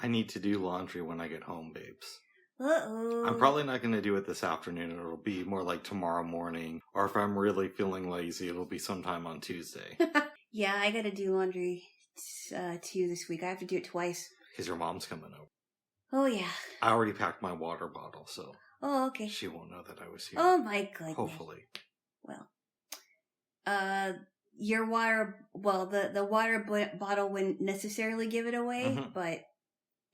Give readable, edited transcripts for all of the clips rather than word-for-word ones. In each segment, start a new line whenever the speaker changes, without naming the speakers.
I need to do laundry when I get home, babes.
Uh-oh.
I'm probably not going to do it this afternoon. It'll be more like tomorrow morning. Or if I'm really feeling lazy, it'll be sometime on Tuesday.
Yeah, I gotta do laundry too this week. I have to do it twice.
Because your mom's coming over.
Oh, yeah.
I already packed my water bottle, so...
Oh, okay.
She won't know that I was here.
Oh, my goodness.
Hopefully.
Well, your water... Well, the water bottle wouldn't necessarily give it away, but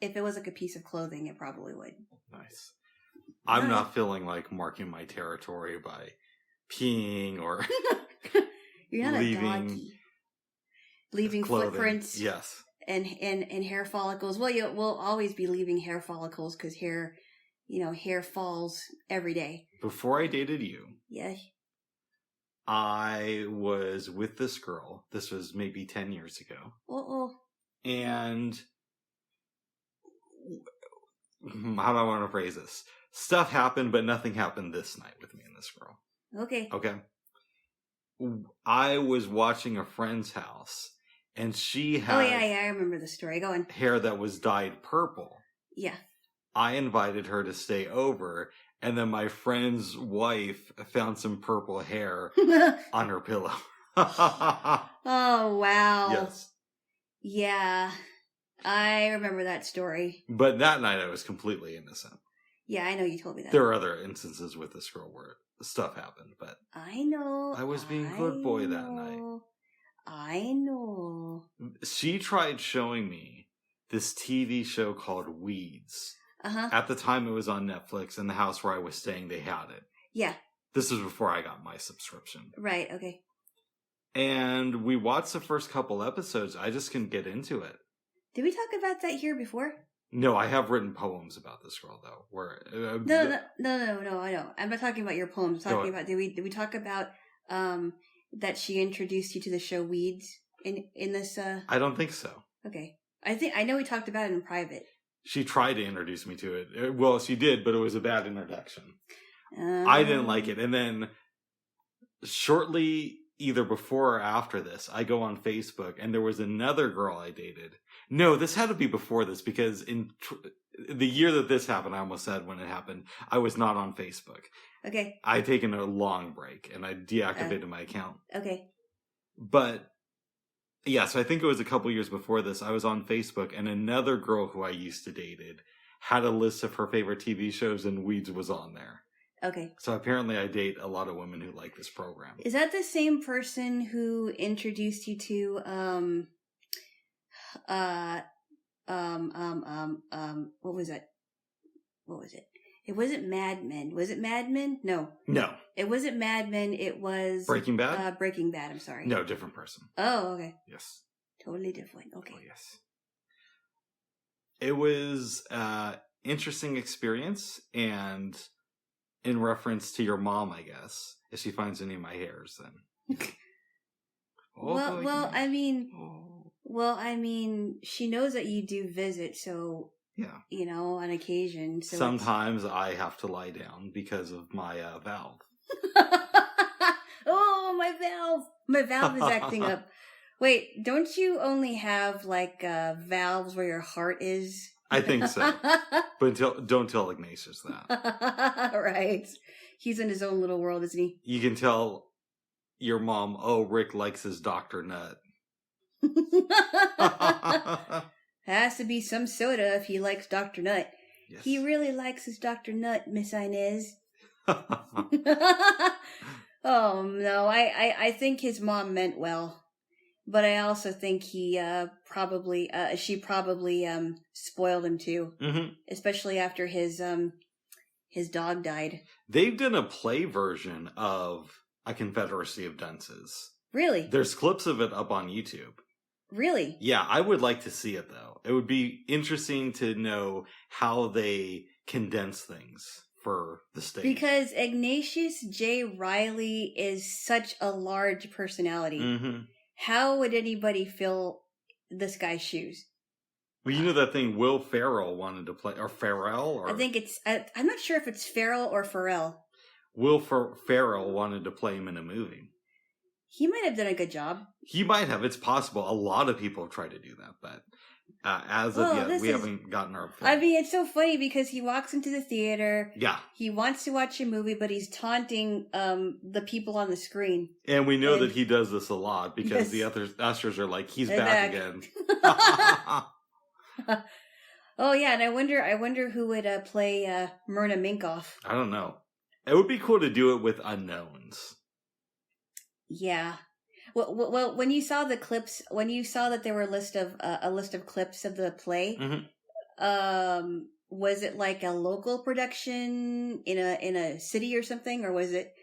if it was like a piece of clothing, it probably would.
Nice. I'm not feeling like marking my territory by peeing or
You're not
leaving
a doggy. Leaving
clothing.
Footprints.
Yes.
And hair follicles. Well, we'll always be leaving hair follicles because hair falls every day.
Before I dated you.
Yeah.
I was with this girl. This was maybe 10 years ago.
Uh-oh.
And how do I want to phrase this? Stuff happened, but nothing happened this night with me and this girl.
Okay.
Okay. I was watching a friend's house, and she had...
Oh, yeah, I remember the story. Go on.
...hair that was dyed purple.
Yeah.
I invited her to stay over, and then my friend's wife found some purple hair on her pillow.
Oh, wow.
Yes.
Yeah. I remember that story.
But that night I was completely innocent.
Yeah, I know you told me that.
There are other instances with this girl where stuff happened, but...
I know.
I was being a good boy that night.
I know.
She tried showing me this TV show called Weeds.
Uh-huh.
At the time it was on Netflix, and the house where I was staying, they had it.
Yeah.
This was before I got my subscription.
Right, okay.
And we watched the first couple episodes. I just couldn't get into it.
Did we talk about that here before?
No, I have written poems about this girl, though. Where
No, I know. I'm not talking about your poems. I'm talking about did we talk about that she introduced you to the show Weeds in this
I don't think so.
Okay. I know we talked about it in private.
She tried to introduce me to it. Well, she did, but it was a bad introduction. I didn't like it. And then shortly, either before or after this, I go on Facebook, and there was another girl I dated. No, this had to be before this, because in the year that this happened, I almost said when it happened, I was not on Facebook.
Okay.
I had taken a long break, and I deactivated my account.
Okay.
But, yeah, so I think it was a couple years before this, I was on Facebook, and another girl who I used to dated had a list of her favorite TV shows, and Weeds was on there.
Okay.
So apparently I date a lot of women who like this program.
Is that the same person who introduced you to, what was it? What was it? It wasn't Mad Men. Was it Mad Men? No.
No.
It wasn't Mad Men. It was...
Breaking Bad?
Breaking Bad, I'm sorry.
No, different person.
Oh, okay.
Yes.
Totally different. Okay.
Oh, yes. It was interesting experience, and in reference to your mom, I guess, if she finds any of my hairs, then...
Well, I mean, she knows that you do visit, so...
Yeah.
You know, on occasion. So
sometimes I have to lie down because of my valve.
Oh, my valve! My valve is acting up. Wait, don't you only have, like, valves where your heart is?
I think so. But don't tell Ignatius that.
Right. He's in his own little world, isn't he?
You can tell your mom, Rick likes his Dr. Nut.
Has to be some soda if he likes Dr. Nut.
Yes.
He really likes his Dr. Nut, Miss Inez. Oh, no, I think his mom meant well. But I also think she probably spoiled him too. Mm-hmm. Especially after his dog died.
They've done a play version of A Confederacy of Dunces.
Really?
There's clips of it up on YouTube.
Really?
Yeah, I would like to see it, though. It would be interesting to know how they condense things for the stage.
Because Ignatius J. Riley is such a large personality. Mm-hmm. How would anybody fill this guy's shoes?
Well, you know that thing Will Ferrell wanted to play, or Ferrell? Or...
I think it's, I'm not sure if it's Ferrell or Pharrell.
Will Ferrell wanted to play him in a movie.
He might have done a good job.
He might have. It's possible. A lot of people have tried to do that, but As of yet, we haven't gotten our film.
I mean, it's so funny because he walks into the theater.
Yeah.
He wants to watch a movie, but he's taunting the people on the screen.
And we know that he does this a lot because the other ushers are like, he's back again.
Oh, yeah, and I wonder who would play Myrna Minkoff.
I don't know. It would be cool to do it with unknowns.
Yeah. Well, when you saw the clips, when you saw that there were a list of clips of the play, was it like a local production in a city or something, or was it?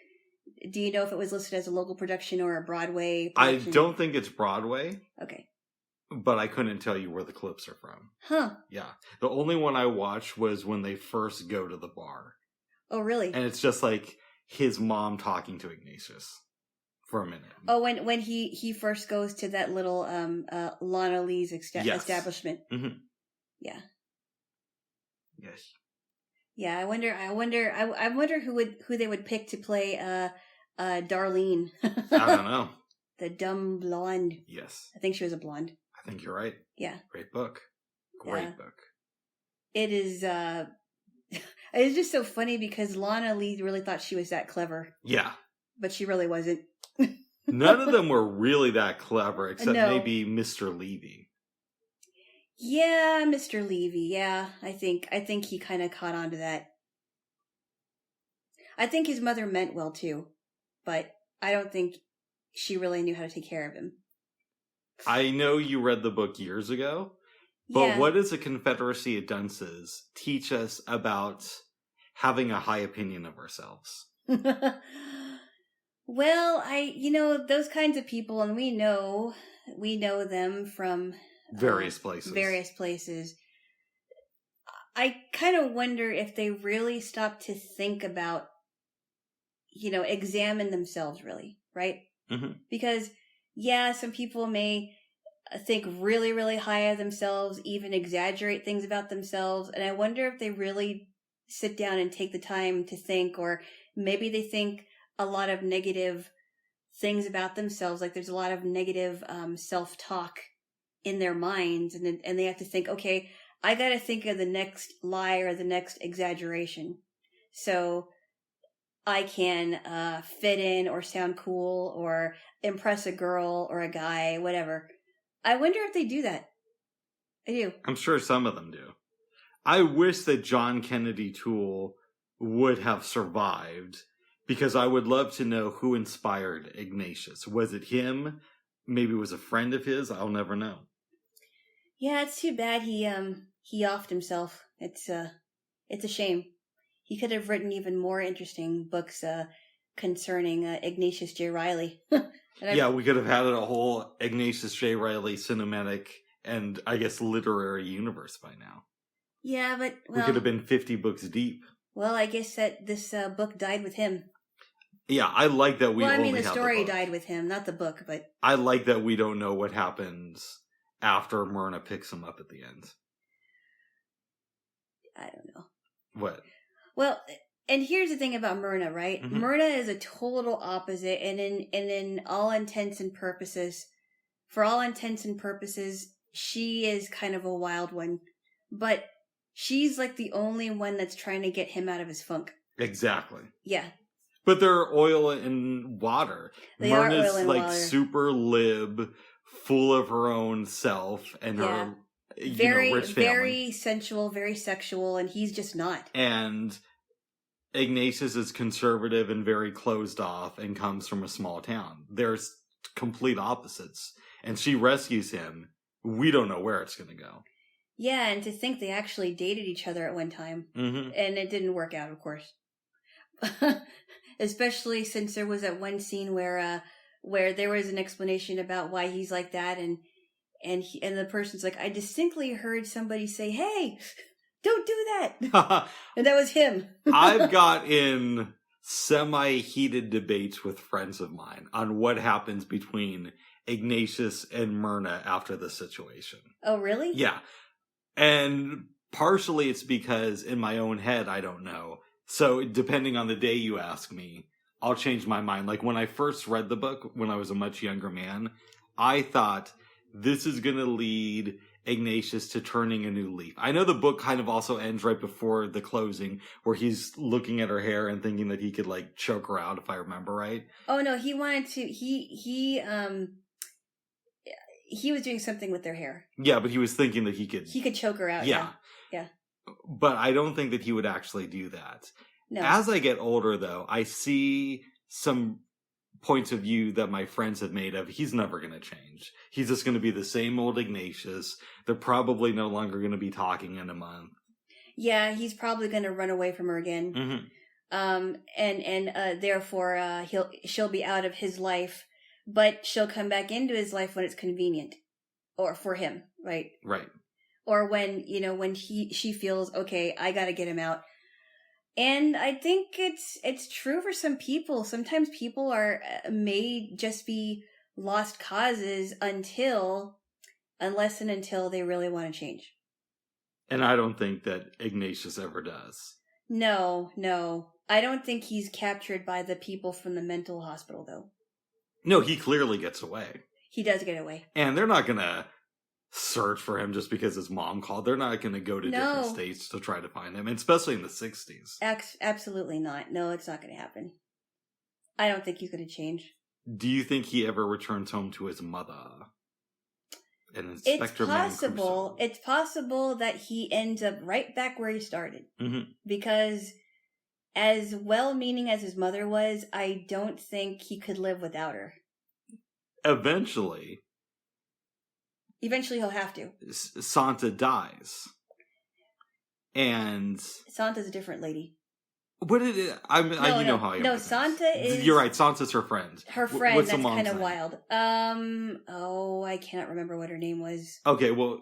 Do you know if it was listed as a local production or a Broadway production?
I don't think it's Broadway.
Okay.
But I couldn't tell you where the clips are from.
Huh.
Yeah. The only one I watched was when they first go to the bar.
Oh, really?
And it's just like his mom talking to Ignatius. For a minute.
Oh, when he first goes to that little Lana Lee's establishment.
Mm-hmm.
Yeah.
Yes.
Yeah, I wonder who they would pick to play Darlene.
I don't know.
The dumb blonde.
Yes.
I think she was a blonde.
I think you're right.
Yeah.
Great book. Great book.
It is it's just so funny because Lana Lee really thought she was that clever.
Yeah.
But she really wasn't.
None of them were really that clever, except maybe Mr. Levy.
Yeah, Mr. Levy. Yeah, I think he kind of caught on to that. I think his mother meant well too, but I don't think she really knew how to take care of him.
I know you read the book years ago, but what does the Confideracy of Dunces teach us about having a high opinion of ourselves?
Well, those kinds of people, and we know them from
various places.
I kind of wonder if they really stop to think about, examine themselves really, right?
Mm-hmm.
Because, some people may think really, really high of themselves, even exaggerate things about themselves. And I wonder if they really sit down and take the time to think, or maybe they think a lot of negative things about themselves. Like there's a lot of negative self-talk in their minds. And they have to think, okay, I got to think of the next lie or the next exaggeration. So I can fit in or sound cool or impress a girl or a guy, whatever. I wonder if they do that. I do.
I'm sure some of them do. I wish that John Kennedy Toole would have survived, because I would love to know who inspired Ignatius. Was it him? Maybe it was a friend of his? I'll never know.
Yeah, it's too bad he offed himself. It's a shame. He could have written even more interesting books concerning Ignatius J. Reilly.
We could have had a whole Ignatius J. Reilly cinematic and, I guess, literary universe by now.
Yeah, but...
we could have been 50 books deep.
Well, I guess that this book died with him.
Yeah, I like that we only have the book.
the story died with him, not the book, but...
I like that we don't know what happens after Myrna picks him up at the end.
I don't know.
What?
Well, and here's the thing about Myrna, right?
Mm-hmm.
Myrna is a total opposite, and in all intents and purposes, for all intents and purposes, she is kind of a wild one. But she's like the only one that's trying to get him out of his funk.
Exactly.
Yeah.
But they're oil and water. Myrna's like water. Super lib, full of her own self and her rich family.
Very sensual, very sexual, and he's just not.
And Ignatius is conservative and very closed off and comes from a small town. There's complete opposites. And she rescues him. We don't know where it's going to go.
Yeah, and to think they actually dated each other at one time.
Mm-hmm.
And it didn't work out, of course. Especially since there was that one scene where there was an explanation about why he's like that, and the person's like, I distinctly heard somebody say, "Hey, don't do that," and that was him.
I've got in semi-heated debates with friends of mine on what happens between Ignatius and Myrna after this situation.
Oh, really?
Yeah, and partially it's because in my own head I don't know. So, depending on the day you ask me, I'll change my mind. Like, when I first read the book, when I was a much younger man, I thought, this is going to lead Ignatius to turning a new leaf. I know the book kind of also ends right before the closing, where he's looking at her hair and thinking that he could like choke her out, if I remember right.
Oh no, he wanted to. He was doing something with their hair.
Yeah, but he was thinking that he could
choke her out.
Yeah. But I don't think that he would actually do that.
No.
As I get older, though, I see some points of view that my friends have made of he's never going to change. He's just going to be the same old Ignatius. They're probably no longer going to be talking in a month.
Yeah, he's probably going to run away from her again.
Mm-hmm.
Therefore, she'll be out of his life, but she'll come back into his life when it's convenient, or for him, right?
Right.
Or when she feels okay, I got to get him out. And I think it's true for some people. Sometimes people may just be lost causes unless and until they really want to change.
And I don't think that Ignatius ever does.
No. I don't think he's captured by the people from the mental hospital, though.
No, he clearly gets away.
He does get away.
And they're not going to search for him just because his mom called. They're not going to go to different states to try to find him, especially in the 60s.
Absolutely not. No, it's not going to happen. I don't think he's going to change.
Do you think he ever returns home to his mother? And Inspector
Mann. It's possible that he ends up right back where he started.
Mm-hmm.
Because as well-meaning as his mother was, I don't think he could live without her.
Eventually
he'll have to.
Santa dies. And
Santa's a different lady.
What did it? I know how I am.
No, Santa is.
You're right. Santa's her friend.
Her friend. What's that's kind of wild. I cannot remember what her name was.
Okay, well,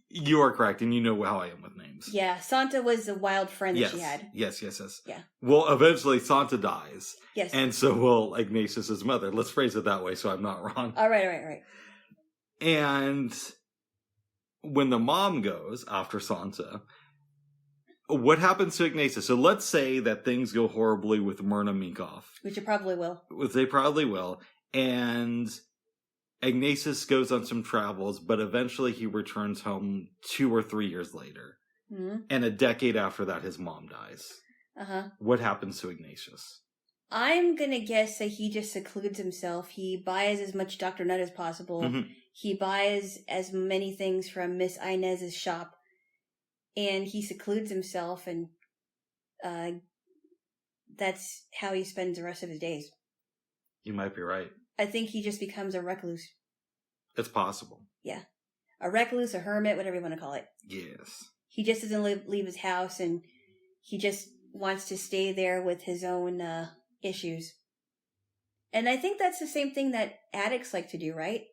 you are correct, and you know how I am with names.
Yeah, Santa was the wild friend that she had.
Yes.
Yeah.
Well, eventually Santa dies.
Yes.
And so will Ignatius's mother. Let's phrase it that way, so I'm not wrong.
All right.
And when the mom goes after Santa, what happens to Ignatius? So let's say that things go horribly with Myrna Minkoff.
Which it probably will.
They probably will. And Ignatius goes on some travels, but eventually he returns home 2 or 3 years later.
Mm-hmm.
And a decade after that, his mom dies.
Uh-huh.
What happens to Ignatius?
I'm going to guess that he just secludes himself. He buys as much Dr. Nutt as possible.
Mm-hmm.
He buys as many things from Miss Inez's shop. And he secludes himself, and that's how he spends the rest of his days.
You might be right.
I think he just becomes a recluse.
It's possible.
Yeah. A recluse, a hermit, whatever you want to call it.
Yes.
He just doesn't leave his house, and he just wants to stay there with his own issues. And I think that's the same thing that addicts like to do, right?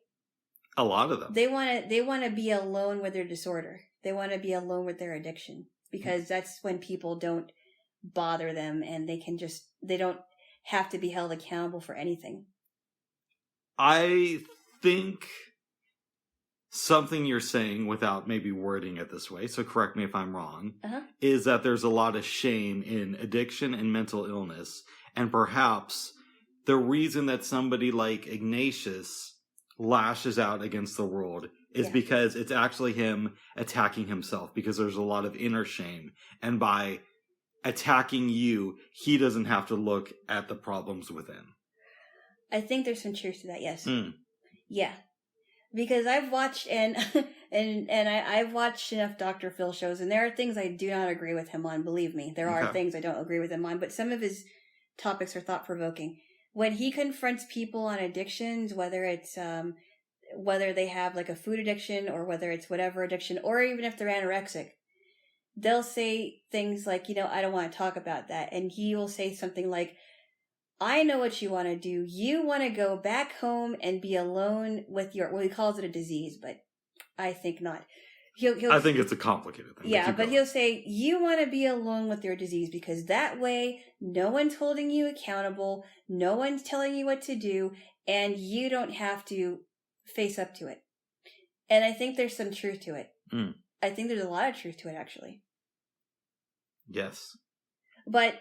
A lot of them.
They want to be alone with their disorder. They want to be alone with their addiction, because that's when people don't bother them, and they don't have to be held accountable for anything.
I think something you're saying, without maybe wording it this way, so correct me if I'm wrong, is that there's a lot of shame in addiction and mental illness. And perhaps the reason that somebody like Ignatius lashes out against the world is because it's actually him attacking himself, because there's a lot of inner shame. And by attacking you, he doesn't have to look at the problems within.
I think there's some truth to that, yes.
Mm.
Yeah. Because I've watched I've watched enough Dr. Phil shows, and there are things I do not agree with him on, believe me. There are things I don't agree with him on, but some of his topics are thought-provoking. When he confronts people on addictions, whether it's whether they have like a food addiction, or whether it's whatever addiction, or even if they're anorexic, they'll say things like, I don't want to talk about that. And he will say something like, I know what you want to do. You want to go back home and be alone with well, he calls it a disease, but I think not.
I think it's a complicated thing.
Yeah, but he'll say, you want to be alone with your disease, because that way no one's holding you accountable, no one's telling you what to do, and you don't have to face up to it. And I think there's some truth to it.
Mm.
I think there's a lot of truth to it, actually.
Yes.
But,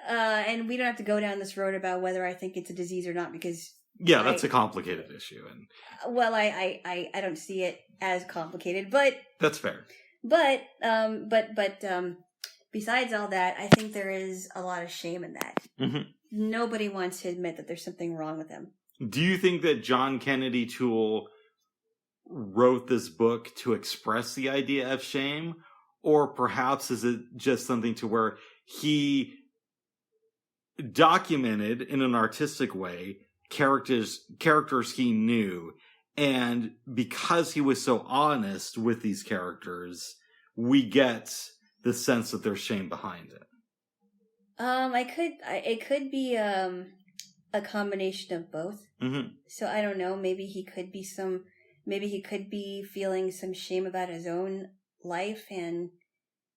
and we don't have to go down this road about whether I think it's a disease or not, because
Yeah,
right?
that's a complicated issue, and
Well, I don't see it as complicated, but
that's fair.
but besides all that, I think there is a lot of shame in that.
Mm-hmm.
Nobody wants to admit that there's something wrong with them.
Do you think that John Kennedy Toole wrote this book to express the idea of shame, or perhaps is it just something to where he documented in an artistic way characters he knew, and because he was so honest with these characters, we get the sense that there's shame behind it?
It could be a combination of both.
Mm-hmm.
So I don't know. Maybe he could be feeling some shame about his own life and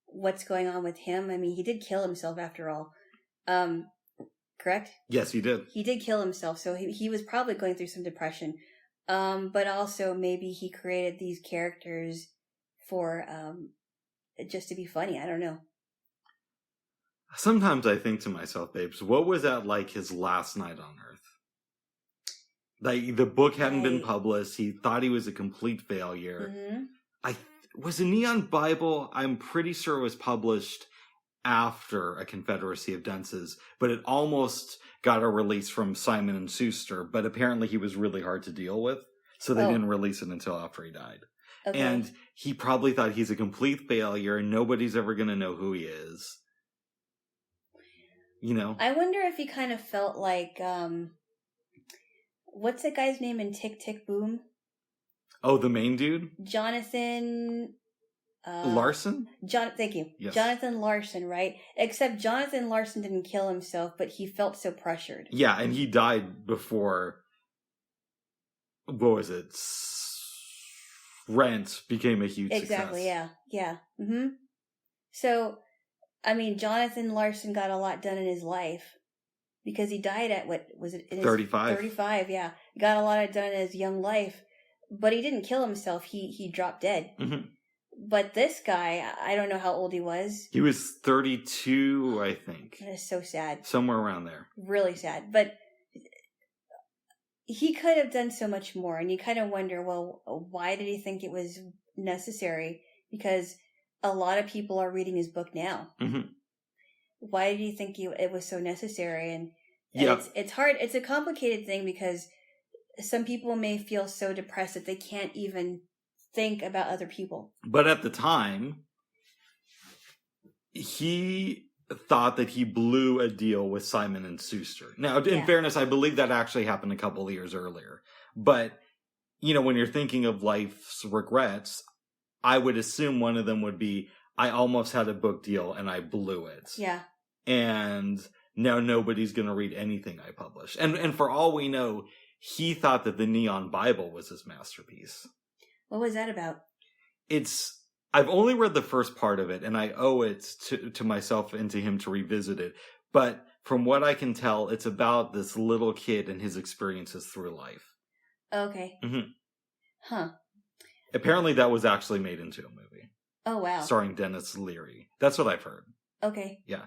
what's going on with him. I mean, he did kill himself after all. Correct?
Yes, he did.
He did kill himself, so he was probably going through some depression. But also maybe he created these characters for just to be funny. I don't know.
Sometimes I think to myself, babes, what was that like his last night on Earth? Like, the book hadn't been published. He thought he was a complete failure.
Mm-hmm.
Was a Neon Bible, I'm pretty sure it was published after A Confederacy of Dunces, but it almost got a release from Simon & Schuster, but apparently he was really hard to deal with, so they didn't release it until after he died.
Okay.
And he probably thought he's a complete failure and nobody's ever going to know who he is. You know?
I wonder if he kind of felt like, what's that guy's name in Tick, Tick, Boom?
Oh, the main dude?
Jonathan...
Larson?
Thank you.
Yes.
Jonathan Larson, right? Except Jonathan Larson didn't kill himself, but he felt so pressured.
Yeah, and he died before, what was it? Rent became a huge
Exactly,
success.
yeah. Mm-hmm. So, I mean, Jonathan Larson got a lot done in his life because he died at, what was it?
35.
35, yeah. Got a lot done in his young life, but he didn't kill himself. He dropped dead.
Mm-hmm.
But this guy, I don't know how old he was.
He was 32, I think.
That is so sad.
Somewhere around there.
Really sad. But he could have done so much more. And you kind of wonder, well, why did he think it was necessary? Because a lot of people are reading his book now.
Mm-hmm.
Why did he think it was so necessary? And
yeah.
It's hard. It's a complicated thing because some people may feel so depressed that they can't even think about other people.
But at the time, he thought that he blew a deal with Simon & Schuster. Now, in fairness, I believe that actually happened a couple of years earlier. But, you know, when you're thinking of life's regrets, I would assume one of them would be, I almost had a book deal and I blew it.
Yeah.
And now nobody's going to read anything I publish. And for all we know, he thought that the Neon Bible was his masterpiece.
What was that about?
I've only read the first part of it, and I owe it to myself and to him to revisit it. But from what I can tell, it's about this little kid and his experiences through life.
Okay.
Mm-hmm.
Huh.
Apparently that was actually made into a movie.
Oh, wow.
Starring Dennis Leary. That's what I've heard.
Okay.
Yeah.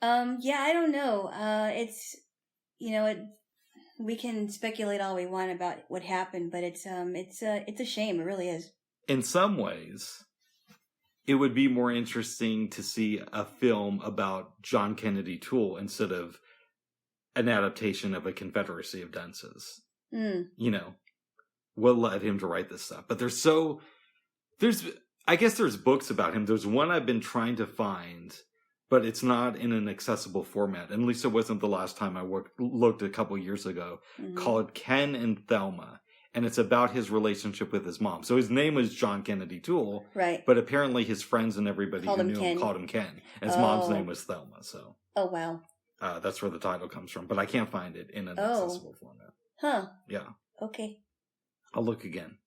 Yeah, I don't know. It's, we can speculate all we want about what happened, but it's a shame. It really is. In
some ways, it would be more interesting to see a film about John Kennedy Toole instead of an adaptation of A Confederacy of Dunces.
Mm.
You know, what led him to write this stuff. But I guess there's books about him. There's one I've been trying to find, but it's not in an accessible format. At least it wasn't the last time I looked a couple years ago, called Ken and Thelma. And it's about his relationship with his mom. So his name was John Kennedy Toole.
Right.
But apparently his friends and everybody who knew him called him Ken. His mom's name was Thelma. So.
Oh, wow.
That's where the title comes from. But I can't find it in an accessible format.
Huh.
Yeah.
Okay.
I'll look again.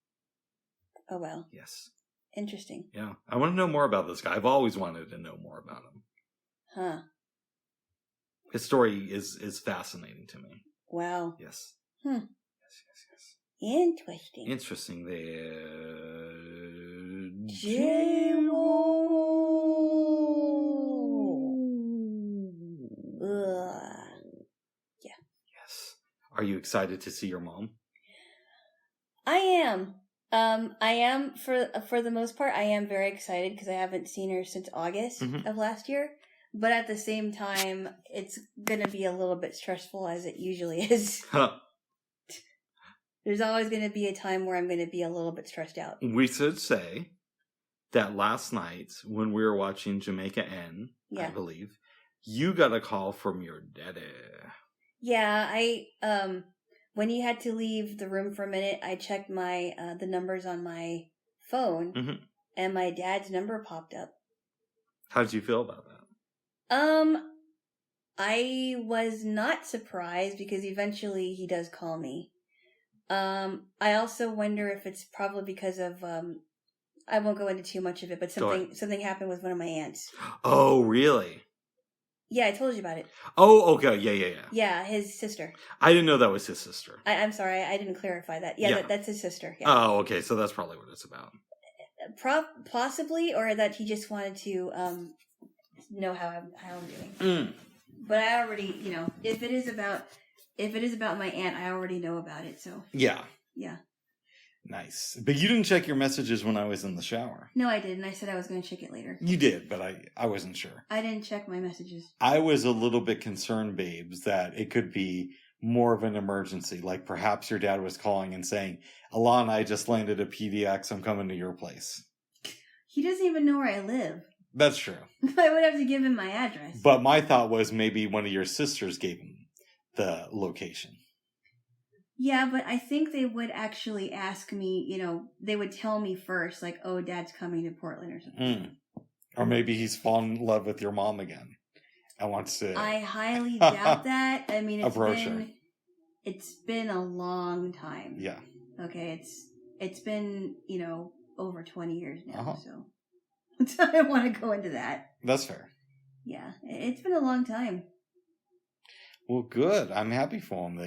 Oh, wow.
Yes.
Interesting.
Yeah. I want to know more about this guy. I've always wanted to know more about him.
Huh.
His story is fascinating to me.
Wow.
Yes.
Yes. Interesting
there.
Jaylo. Yeah.
Yes. Are you excited to see your mom?
I am. I am for the most part. I am very excited because I haven't seen her since August of last year. But at the same time, it's gonna be a little bit stressful as it usually is. There's always gonna be a time where I'm gonna be a little bit stressed out.
We should say that last night when we were watching Jamaica N, I believe, you got a call from your daddy.
Yeah, when you had to leave the room for a minute, I checked my the numbers on my phone, and my dad's number popped up.
How did you feel about that?
I was not surprised because eventually he does call me. I also wonder if it's probably because of I won't go into too much of it, but something happened with one of my aunts.
Oh, really?
Yeah, I told you about it.
Oh, okay. Yeah.
Yeah, his sister.
I didn't know that was his sister.
I'm sorry, I didn't clarify that. Yeah, that's his sister. Yeah.
Oh, okay. So that's probably what it's about.
Possibly, or that he just wanted to know how I'm doing. But I already, if it is about my aunt, I already know about it. So
yeah. Nice. But you didn't check your messages when I was in the shower.
No, I didn't. I said I was going to check it later.
You did, but I wasn't sure.
I didn't check my messages.
I was a little bit concerned, babes, that it could be more of an emergency. Like perhaps your dad was calling and saying, Alana, I just landed at PDX. I'm coming to your place.
He doesn't even know where I live.
That's true.
I would have to give him my address.
But my thought was maybe one of your sisters gave him the location.
Yeah, but I think they would actually ask me, they would tell me first, like, oh, Dad's coming to Portland or something.
Or maybe he's fallen in love with your mom again and wants to...
I highly doubt that. I mean, it's been a long time.
Yeah.
Okay, it's been, over 20 years now, so I don't want to go into that.
That's fair.
Yeah, it's been a long time.
Well, good. I'm happy for him.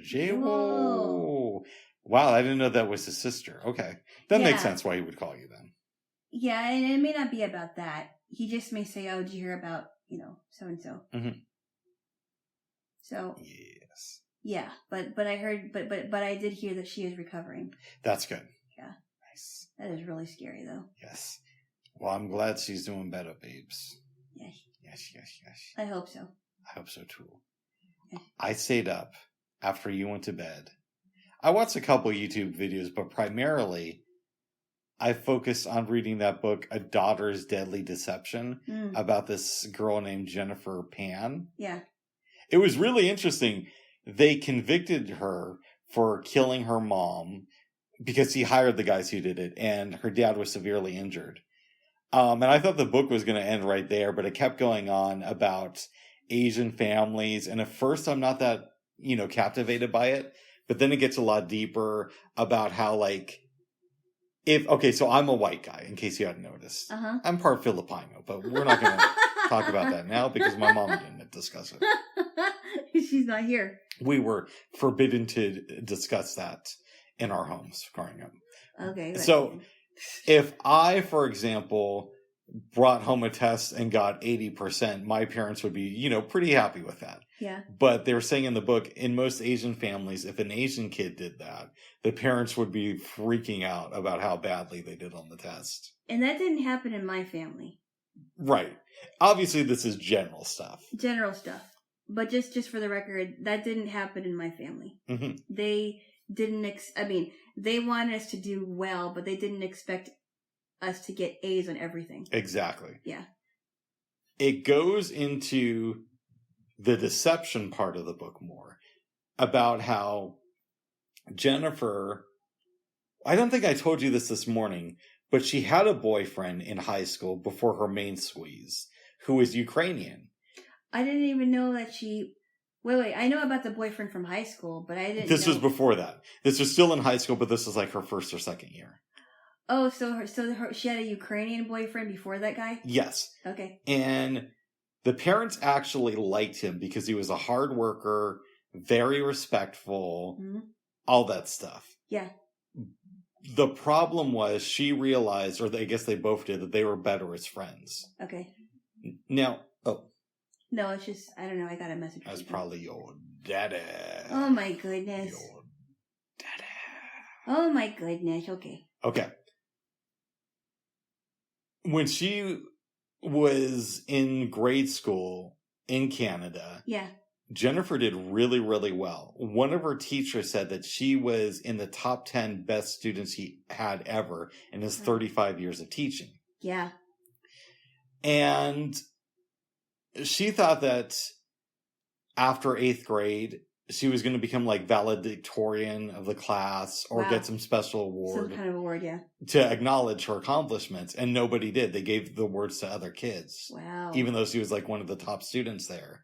Jaylo. Wow, I didn't know that was his sister. Okay. That makes sense why he would call you then.
Yeah, and it may not be about that. He just may say, oh, did you hear about, so-and-so? So.
Yes.
Yeah, but I heard, but I did hear that she is recovering.
That's good.
Yeah.
Nice.
That is really scary, though.
Yes. Well, I'm glad she's doing better, babes.
Yes.
Yes.
I hope so.
I hope so, too. I stayed up after you went to bed. I watched a couple YouTube videos, but primarily I focused on reading that book, A Daughter's Deadly Deception, about this girl named Jennifer Pan.
Yeah.
It was really interesting. They convicted her for killing her mom because he hired the guys who did it, and her dad was severely injured. And I thought the book was going to end right there, but it kept going on about Asian families. And at first I'm not that, captivated by it, but then it gets a lot deeper about how so I'm a white guy, in case you hadn't noticed. I'm part Filipino, but we're not going to talk about that now because my mom didn't discuss it.
She's not here.
We were forbidden to discuss that in our homes growing up.
Okay.
So if I, for example, brought home a test and got 80%, my parents would be, pretty happy with that.
Yeah.
But they were saying in the book, in most Asian families, if an Asian kid did that, the parents would be freaking out about how badly they did on the test.
And that didn't happen in my family.
Right. Obviously, this is general stuff.
General stuff. But just for the record, that didn't happen in my family. They didn't, they wanted us to do well, but they didn't expect us to get A's on everything.
Exactly.
Yeah.
It goes into the deception part of the book more about how Jennifer, I don't think I told you this morning, but she had a boyfriend in high school before her main squeeze who was Ukrainian.
I didn't even know that she... Wait, I know about the boyfriend from high school, but I didn't
This was before that. This was still in high school, but this was her first or second year.
Oh, so she had a Ukrainian boyfriend before that guy?
Yes.
Okay.
And the parents actually liked him because he was a hard worker, very respectful, all that stuff.
Yeah.
The problem was she realized, or I guess they both did, that they were better as friends.
Okay.
Now,
No, it's just, I don't know, I got a message.
That's probably your daddy.
Oh my goodness.
Your daddy.
Oh my goodness, okay.
Okay. When she was in grade school in Canada,
Yeah.
Jennifer did really, really well. One of her teachers said that she was in the top 10 best students he had ever in his 35 years of teaching.
Yeah.
And she thought that after 8th grade, she was going to become like valedictorian of the class or get some special award.
Some kind of award, yeah.
To acknowledge her accomplishments. And nobody did. They gave the awards to other kids.
Wow.
Even though she was like one of the top students there.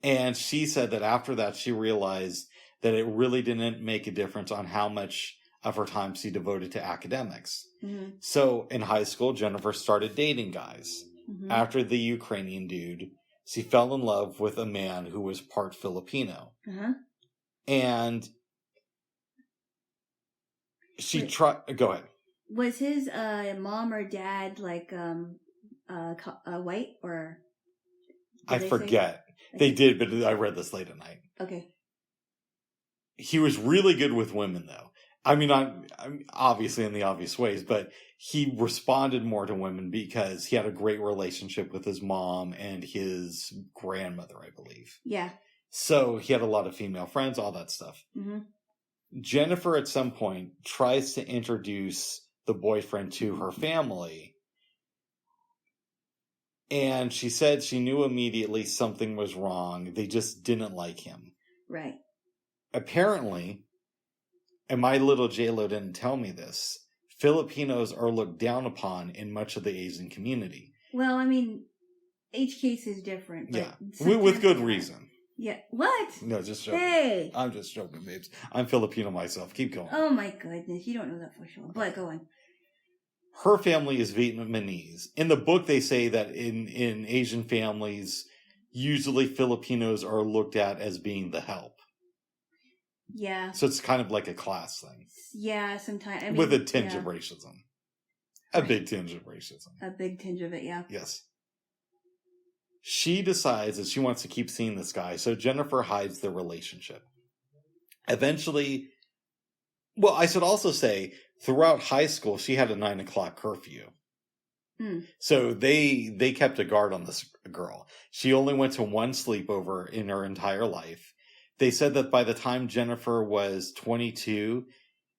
And she said that after that, she realized that it really didn't make a difference on how much of her time she devoted to academics.
Mm-hmm.
So in high school, Jennifer started dating guys.
Mm-hmm.
After the Ukrainian dude, she fell in love with a man who was part Filipino.
Uh-huh.
And she tried... Go ahead.
Was his mom or dad like white or...
I forget. They did, but I read this late at night.
Okay.
He was really good with women, though. I mean, I'm obviously in the obvious ways, but he responded more to women because he had a great relationship with his mom and his grandmother, I believe.
Yeah.
So he had a lot of female friends, all that stuff.
Mm-hmm.
Jennifer, at some point, tries to introduce the boyfriend to her family. And she said she knew immediately something was wrong. They just didn't like him.
Right.
Apparently, and my little Jaylo didn't tell me this, Filipinos are looked down upon in much of the Asian community.
Well, I mean, each case is different. But
yeah, with good reason.
Yeah. What?
No, just joking.
Hey!
I'm just joking, babes. I'm Filipino myself. Keep going.
Oh my goodness. You don't know that for sure. But go on.
Her family is Vietnamese. In the book, they say that in Asian families, usually Filipinos are looked at as being the help.
Yeah.
So it's kind of like a class thing.
Yeah, sometimes. I mean,
with a tinge of racism. A big tinge of racism.
A big tinge of it, yeah.
Yes. She decides that she wants to keep seeing this guy, so Jennifer hides their relationship. Eventually, well, I should also say, throughout high school, she had a 9 o'clock curfew.
Mm.
So they kept a guard on this girl. She only went to one sleepover in her entire life. They said that by the time Jennifer was 22,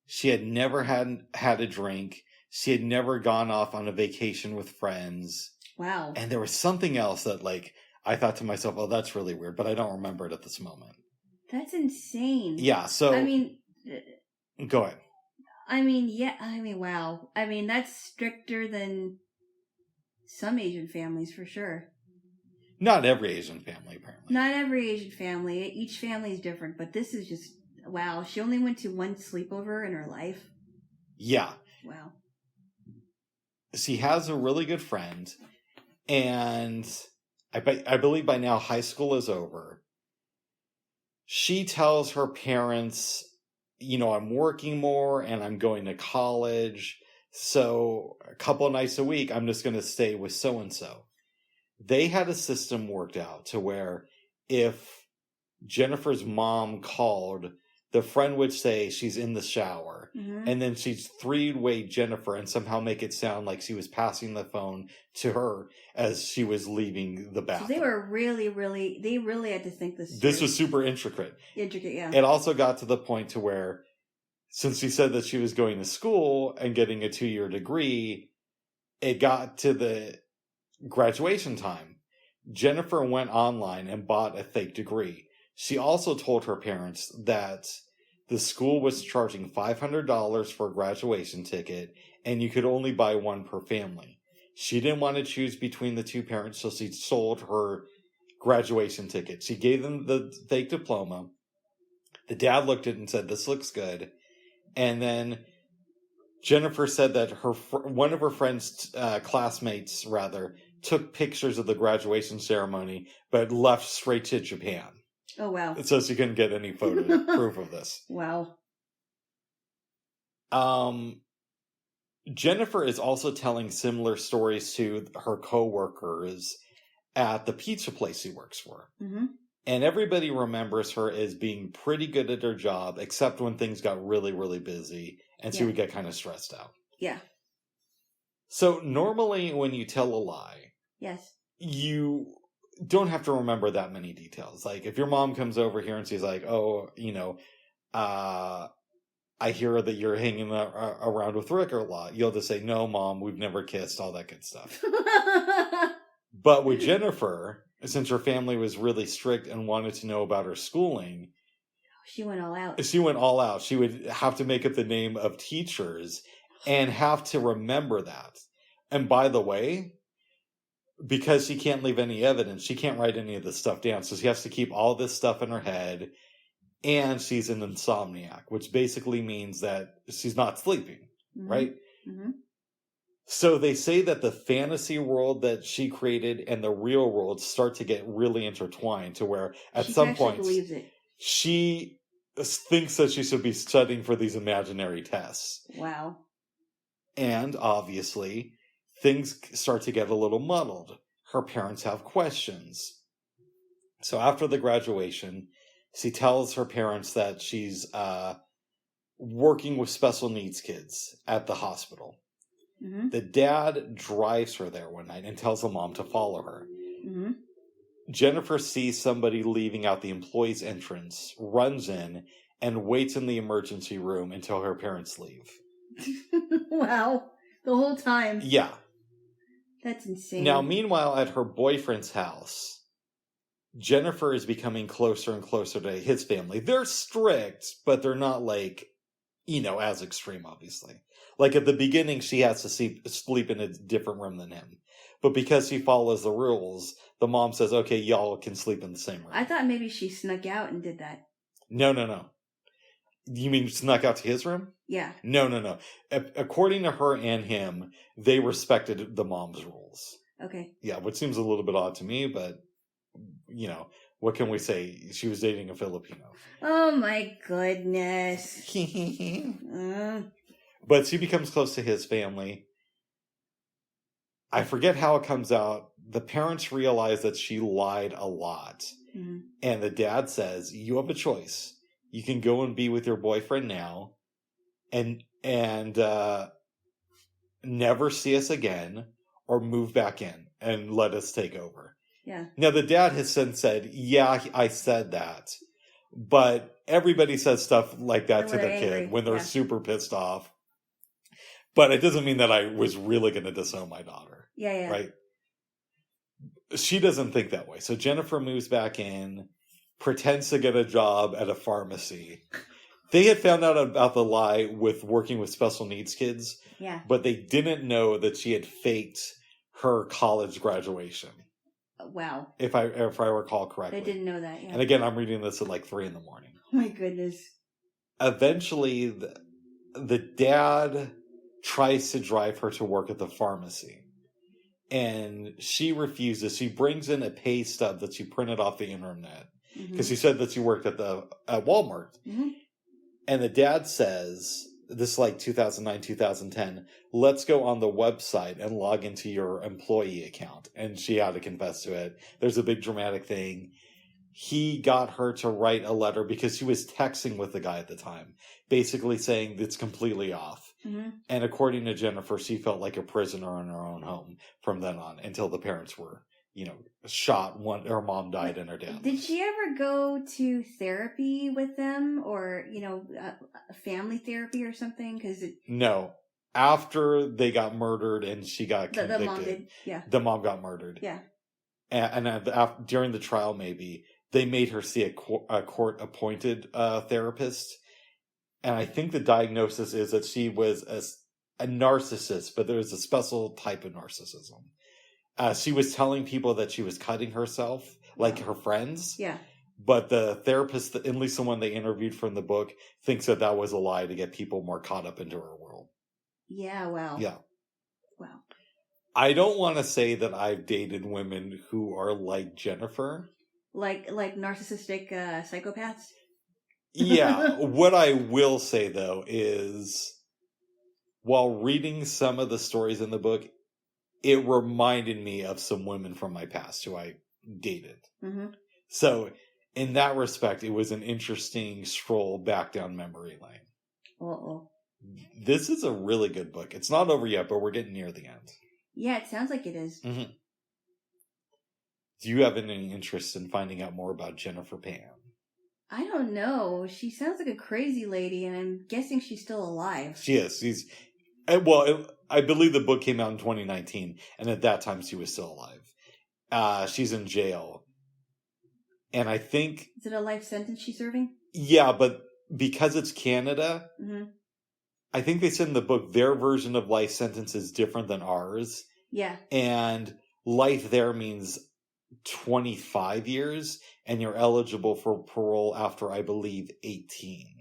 she had never had a drink. She had never gone off on a vacation with friends.
Wow.
And there was something else that, like, I thought to myself, oh, that's really weird, but I don't remember it at this moment.
That's insane.
Yeah, so...
I mean...
Go ahead.
I mean, yeah, I mean, wow. I mean, that's stricter than some Asian families, for sure.
Not every Asian family, apparently.
Not every Asian family. Each family is different, but this is just, wow. She only went to one sleepover in her life?
Yeah.
Wow.
She has a really good friend, and I believe by now high school is over. She tells her parents, you know, I'm working more and I'm going to college, so a couple of nights a week I'm just going to stay with so-and-so. They had a system worked out to where if Jennifer's mom called, the friend would say she's in the shower, and then she'd three-way Jennifer and somehow make it sound like she was passing the phone to her as she was leaving the bathroom.
So they were they really had to think this through.
This was super intricate.
Intricate, yeah.
It also got to the point to where, since she said that she was going to school and getting a 2-year degree, it got to the graduation time. Jennifer went online and bought a fake degree. She also told her parents that the school was charging $500 for a graduation ticket, and you could only buy one per family. She didn't want to choose between the two parents, so she sold her graduation ticket. She gave them the fake diploma. The dad looked at it and said, "This looks good." And then Jennifer said that one of her friend's classmates, took pictures of the graduation ceremony, but left straight to Japan.
Oh, wow.
So she couldn't get any photo proof of this.
Wow.
Jennifer is also telling similar stories to her coworkers at the pizza place he works for.
Mm-hmm.
And everybody remembers her as being pretty good at her job, except when things got really, really busy, and she would get kind of stressed out.
Yeah.
So normally when you tell a lie,
yes,
you don't have to remember that many details. Like if your mom comes over here and she's like, oh, I hear that you're hanging around with Rick a lot. You'll just say, no, Mom, we've never kissed, all that good stuff. But with Jennifer, since her family was really strict and wanted to know about her schooling,
she went all out.
She went all out. She would have to make up the name of teachers and have to remember that. And by the way, because she can't leave any evidence, she can't write any of this stuff down. So she has to keep all this stuff in her head. And she's an insomniac, which basically means that she's not sleeping, right? Mm-hmm. So they say that the fantasy world that she created and the real world start to get really intertwined to where at some point she thinks that she should be studying for these imaginary tests.
Wow.
And obviously, things start to get a little muddled. Her parents have questions. So after the graduation, she tells her parents that she's working with special needs kids at the hospital. Mm-hmm. The dad drives her there one night and tells the mom to follow her. Mm-hmm. Jennifer sees somebody leaving out the employee's entrance, runs in, and waits in the emergency room until her parents leave.
Wow. The whole time.
Yeah.
That's insane.
Now, meanwhile, at her boyfriend's house, Jennifer is becoming closer and closer to his family. They're strict, but they're not as extreme, obviously. Like at the beginning, she has to sleep in a different room than him. But because he follows the rules, the mom says, okay, y'all can sleep in the same room.
I thought maybe she snuck out and did that.
No. You mean snuck out to his room?
Yeah.
No. According to her and him, they respected the mom's rules.
Okay.
Yeah, which seems a little bit odd to me, but, what can we say? She was dating a Filipino.
Oh my goodness.
But she becomes close to his family. I forget how it comes out. The parents realize that she lied a lot. Mm-hmm. And the dad says, you have a choice. You can go and be with your boyfriend now and never see us again, or move back in and let us take over.
Yeah.
Now, the dad has since said, yeah, I said that. But everybody says stuff like that to their kid when they're super pissed off. But it doesn't mean that I was really going to disown my daughter.
Yeah.
Right? She doesn't think that way. So Jennifer moves back in, pretends to get a job at a pharmacy. They had found out about the lie with working with special needs kids.
Yeah.
But they didn't know that she had faked her college graduation.
Wow.
If I recall correctly.
They didn't know that, yeah.
And again, I'm reading this at 3 a.m.
Oh my goodness.
Eventually, the dad tries to drive her to work at the pharmacy. And she refuses. She brings in a pay stub that she printed off the internet. Because she said that she worked at Walmart. Mm-hmm. And the dad says, this is 2009, 2010, let's go on the website and log into your employee account. And she had to confess to it. There's a big dramatic thing. He got her to write a letter because she was texting with the guy at the time, basically saying it's completely off. Mm-hmm. And according to Jennifer, she felt like a prisoner in her own home from then on until the parents were, shot. Her mom died and her dad.
Did she ever go to therapy with them or, family therapy or something?
No. After they got murdered and she got convicted.
The mom did, yeah.
The mom got murdered.
Yeah.
And during the trial, maybe, they made her see a court-appointed therapist. And I think the diagnosis is that she was a narcissist, but there was a special type of narcissism. She was telling people that she was cutting herself, like her friends.
Yeah.
But the therapist, at least the one they interviewed from the book, thinks that was a lie to get people more caught up into her world.
Yeah, wow.
Yeah.
Wow.
I don't want to say that I've dated women who are like Jennifer.
Like narcissistic psychopaths?
Yeah. What I will say, though, is while reading some of the stories in the book, it reminded me of some women from my past who I dated.
Mm-hmm.
So, in that respect, it was an interesting stroll back down memory lane.
Uh-oh.
This is a really good book. It's not over yet, but we're getting near the end.
Yeah, it sounds like it is.
Mm-hmm. Do you have any interest in finding out more about Jennifer Pan?
I don't know. She sounds like a crazy lady, and I'm guessing she's still alive.
She is. I believe the book came out in 2019, and at that time she was still alive. She's in jail. And I think...
Is it a life sentence she's serving?
Yeah, but because it's Canada,
mm-hmm.
I think they said in the book their version of life sentence is different than ours.
Yeah.
And life there means 25 years, and you're eligible for parole after, I believe, 18.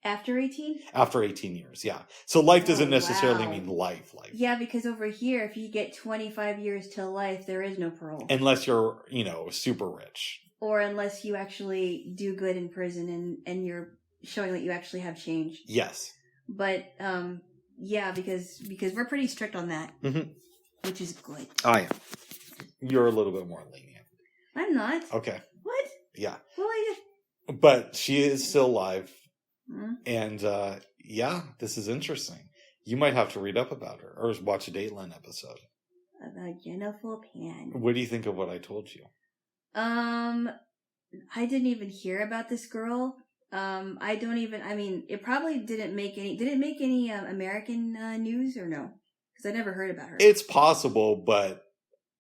After 18?
After 18 years, yeah. So life doesn't necessarily mean life.
Yeah, because over here, if you get 25 years to life, there is no parole.
Unless you're, super rich.
Or unless you actually do good in prison and you're showing that you actually have change.
Yes.
But, yeah, because we're pretty strict on that.
Mm-hmm.
Which is good.
I am. You're a little bit more lenient.
I'm not.
Okay.
What?
Yeah.
Well,
But she is still alive.
Mm-hmm.
And, this is interesting. You might have to read up about her or watch a Dateline episode.
About Jennifer Pan.
What do you think of what I told you?
I didn't even hear about this girl. It probably didn't make any... Did it make any American news or no? Because I never heard about her.
It's possible, but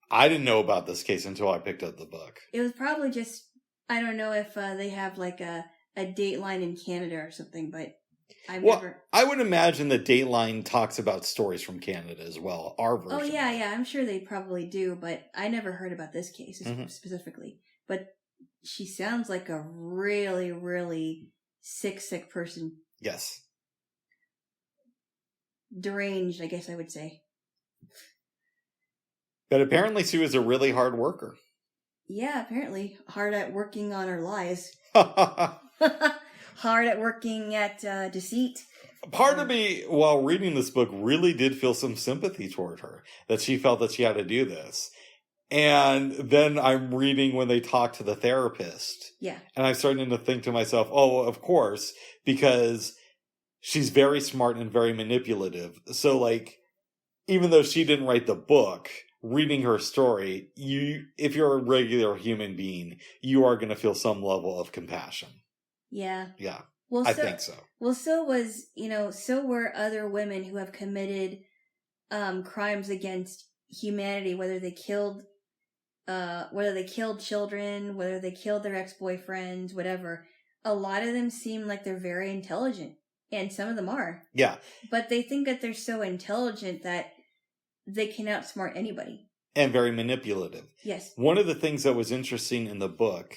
I didn't know about this case until I picked up the book.
It was probably just... I don't know if they have like a Dateline in Canada or something, but
I would imagine that Dateline talks about stories from Canada as well. Our version.
Oh, yeah, I'm sure they probably do, but I never heard about this case specifically. But she sounds like a really, really sick person.
Yes.
Deranged, I guess I would say.
But apparently she was a really hard worker.
Yeah, apparently. Hard at working on her lies. Hard at working at deceit.
Part of me, while reading this book, really did feel some sympathy toward her. That she felt that she had to do this. And then I'm reading when they talk to the therapist.
Yeah.
And I'm starting to think to myself, oh, of course, because she's very smart and very manipulative. So, like, even though she didn't write the book, reading her story, if you're a regular human being, you are going to feel some level of compassion.
Yeah.
Yeah.
Well,
I think so.
Well, so were other women who have committed crimes against humanity, whether they killed children, whether they killed their ex-boyfriends, whatever. A lot of them seem like they're very intelligent, and some of them are.
Yeah.
But they think that they're so intelligent that they can outsmart anybody.
And very manipulative.
Yes.
One of the things that was interesting in the book,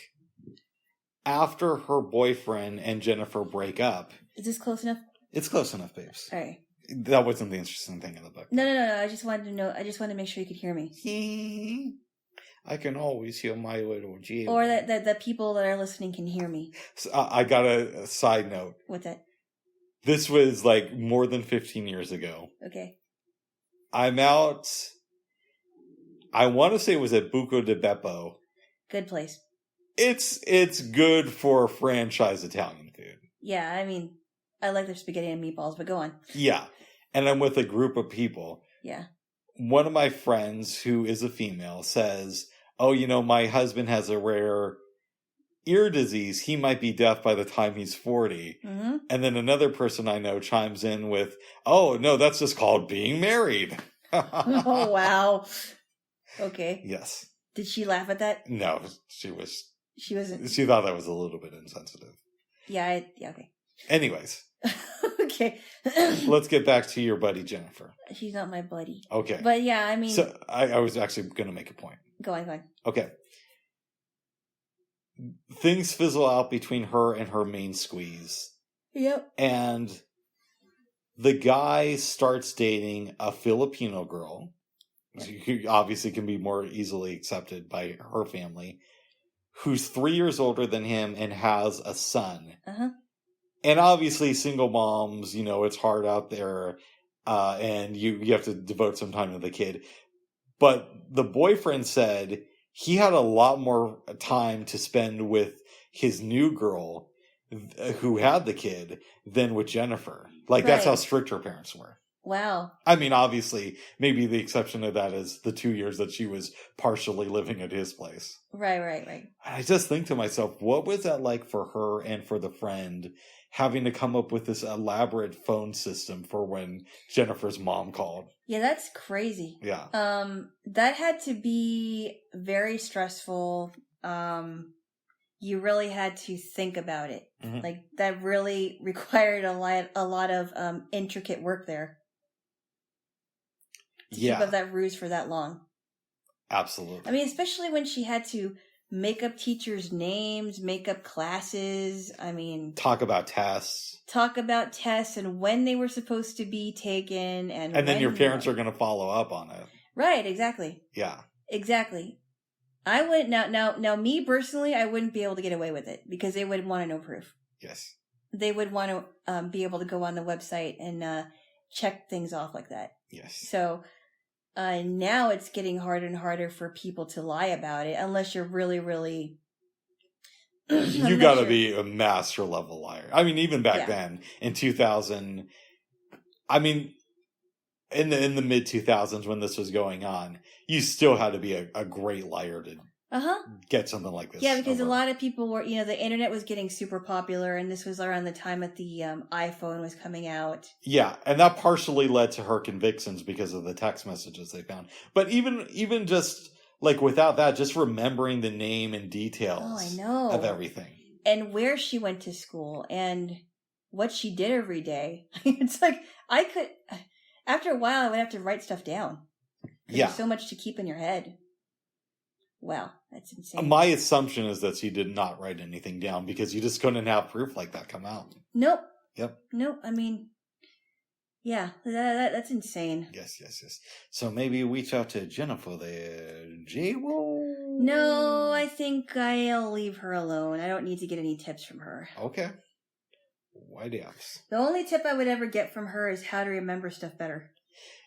after her boyfriend and Jennifer break up...
Is this close enough?
It's close enough, babes.
All right.
That wasn't the interesting thing in the book.
No. I just wanted to know. I just wanted to make sure you could hear me.
I can always hear my little Jaylo.
Or that the people that are listening can hear me.
So, I got a side note.
What's that?
This was like more than 15 years ago.
Okay.
I'm out. I want to say it was at Buco de Beppo.
Good place.
It's good for franchise Italian food.
Yeah, I mean, I like their spaghetti and meatballs, but go on.
Yeah. And I'm with a group of people.
Yeah.
One of my friends, who is a female, says, oh, my husband has a rare ear disease. He might be deaf by the time he's 40.
Mm-hmm.
And then another person I know chimes in with, oh, no, that's just called being married.
Oh, wow. Okay.
Yes.
Did she laugh at that?
No, she wasn't. She thought that was a little bit insensitive.
Yeah, okay.
Anyways.
Okay.
Let's get back to your buddy Jennifer.
She's not my buddy.
Okay.
But yeah, I mean...
So I was actually going to make a point.
Go on.
Okay. Things fizzle out between her and her main squeeze.
Yep.
And the guy starts dating a Filipino girl, who obviously can be more easily accepted by her family, who's 3 years older than him and has a son.
Uh-huh.
And obviously single moms, it's hard out there. and you have to devote some time to the kid. But the boyfriend said he had a lot more time to spend with his new girl who had the kid than with Jennifer. Like, that's how strict her parents were.
Wow.
I mean, obviously, maybe the exception to that is the 2 years that she was partially living at his place.
Right.
I just think to myself, what was that like for her and for the friend having to come up with this elaborate phone system for when Jennifer's mom called?
Yeah, that's crazy.
Yeah.
That had to be very stressful. You really had to think about it.
Mm-hmm.
Like, that really required a lot of intricate work there. To keep up that ruse for that long.
Absolutely.
I mean, especially when she had to make up teachers' names, make up classes. I mean...
Talk about tests
and when they were supposed to be taken. And
then your parents are going to follow up on it.
Right, exactly.
Yeah.
Exactly. I would... Now, me personally, I wouldn't be able to get away with it because they would want to know proof.
Yes.
They would want to be able to go on the website and check things off like that.
Yes.
So... now it's getting harder and harder for people to lie about it, unless you're really, really...
You gotta be a master level liar. I mean, even back then, in 2000, I mean, in the mid 2000s when this was going on, you still had to be a great liar to get something like this.
Yeah, because a lot of people were, the internet was getting super popular, and this was around the time that the iPhone was coming out.
Yeah, and that partially led to her convictions because of the text messages they found. But even just, like, without that, just remembering the name and details of everything.
And where she went to school, and what she did every day. It's like, after a while, I would have to write stuff down. There's so much to keep in your head. Wow, that's insane.
My assumption is that she did not write anything down because you just couldn't have proof like that come out.
Nope.
Yep.
Nope. I mean, yeah, that's insane.
Yes. So maybe reach out to Jennifer there, Jaylo.
No, I think I'll leave her alone. I don't need to get any tips from her.
Okay. Why else?
The only tip I would ever get from her is how to remember stuff better.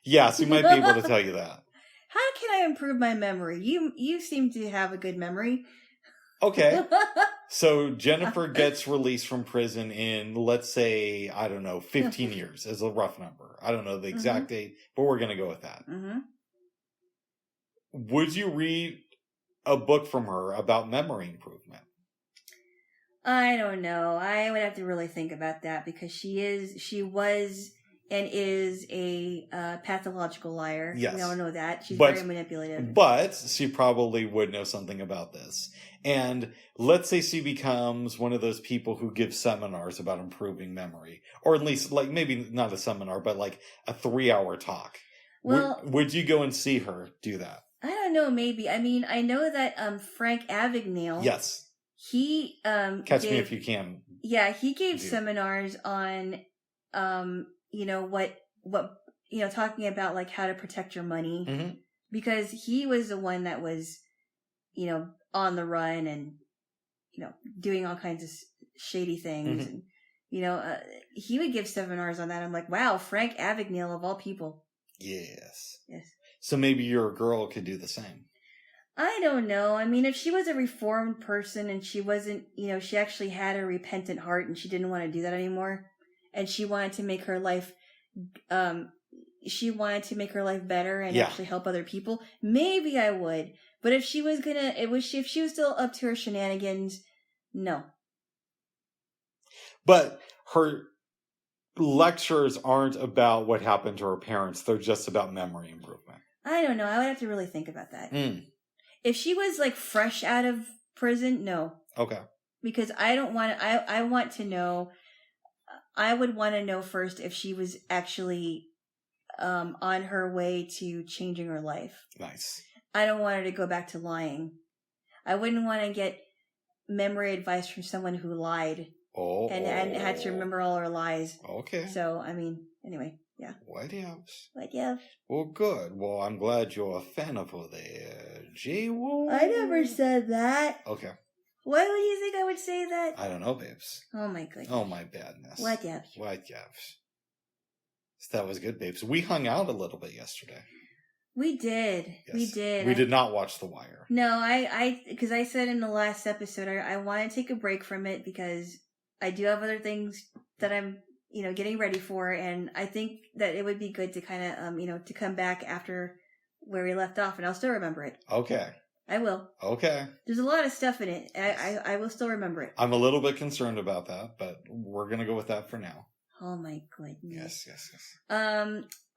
Yes, we might be able to tell you that.
How can I improve my memory? You seem to have a good memory.
Okay. So Jennifer gets released from prison in, let's say, I don't know, 15 years is a rough number. I don't know the exact date, but we're going to go with that. Mm-hmm. Would you read a book from her about memory improvement?
I don't know. I would have to really think about that because she was and is a pathological liar.
Yes.
We all know that. She's very manipulative.
But she probably would know something about this. And let's say she becomes one of those people who give seminars about improving memory. Or at least, like, maybe not a seminar, but like a 3-hour talk.
Well,
would you go and see her do that?
I don't know, maybe. I mean, I know that Frank Abagnale...
Yes.
He
Catch Me If You Can.
Yeah, he gave seminars on what talking about like how to protect your money because he was the one that was on the run and doing all kinds of shady things and he would give seminars on that. I'm like, wow, Frank Abagnale of all people.
Yes. So maybe your girl could do the same.
I don't know. I mean, if she was a reformed person and she wasn't, she actually had a repentant heart and she didn't want to do that anymore, and she wanted to make her life, better and actually help other people, maybe I would. But if she was if she was still up to her shenanigans, no.
But her lectures aren't about what happened to her parents; they're just about memory improvement.
I don't know. I would have to really think about that. If she was like fresh out of prison, no.
Okay.
Because I don't want to, I want to know, I would want to know first if she was actually on her way to changing her life.
Nice.
I don't want her to go back to lying. I wouldn't want to get memory advice from someone who lied and had to remember all her lies.
Okay.
So, I mean, anyway. Yeah.
White House.
Well,
good. Well, I'm glad you're a fan of her there, Jaylo.
I never said that.
Okay.
Why would you think I would say that?
I don't know, babes.
Oh, my goodness.
Oh, my badness.
White House.
So that was good, babes. We hung out a little bit yesterday.
We did.
Yes.
We did.
We did not watch The Wire.
No, because I said in the last episode, I want to take a break from it because I do have other things that I'm, getting ready for, and I think that it would be good to kind of, to come back after where we left off, and I'll still remember it.
Okay.
I will.
Okay.
There's a lot of stuff in it. I will still remember it.
I'm a little bit concerned about that, but we're going to go with that for now.
Oh my goodness.
Yes.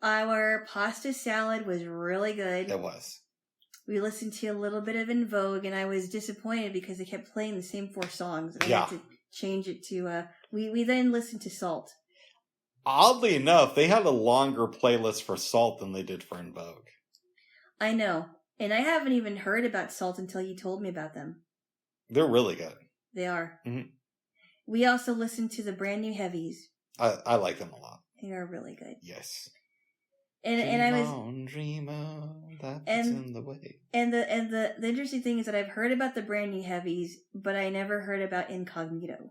Our pasta salad was really good.
It was.
We listened to a little bit of In Vogue, and I was disappointed because they kept playing the same 4 songs. And I had to change it to, we then listened to Salt.
Oddly enough, they had a longer playlist for Salt than they did for In Vogue.
I know. And I haven't even heard about Salt until you told me about them.
They're really good.
They are.
Mm-hmm.
We also listened to the brand new Heavies.
I like them a lot.
They are really good.
Yes.
And I was
dream on, that's in the way.
And the interesting thing is that I've heard about the brand new Heavies, but I never heard about Incognito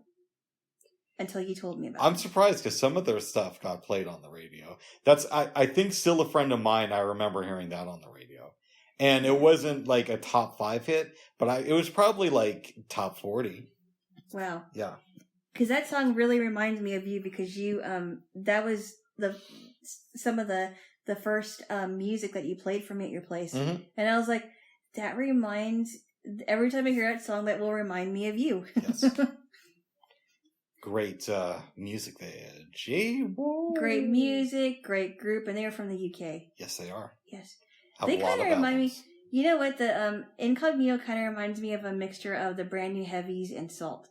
until you told me about it.
I'm surprised because some of their stuff got played on the radio. That's I think Still a Friend of Mine. I remember hearing that on the radio, and it wasn't like a top 5 hit, but it was probably like top 40.
Wow.
Yeah.
Because that song really reminds me of you because you that was some of the first music that you played for me at your place, and I was like, that reminds. Every time I hear that song, that will remind me of you.
Yes. Great music there, Jaylo.
Great music, great group, and they're from the UK.
Yes, they are.
Yes,
Have
they
kind of
remind me. You know what? The Incognito kind of reminds me of a mixture of the brand new Heavies and Salt.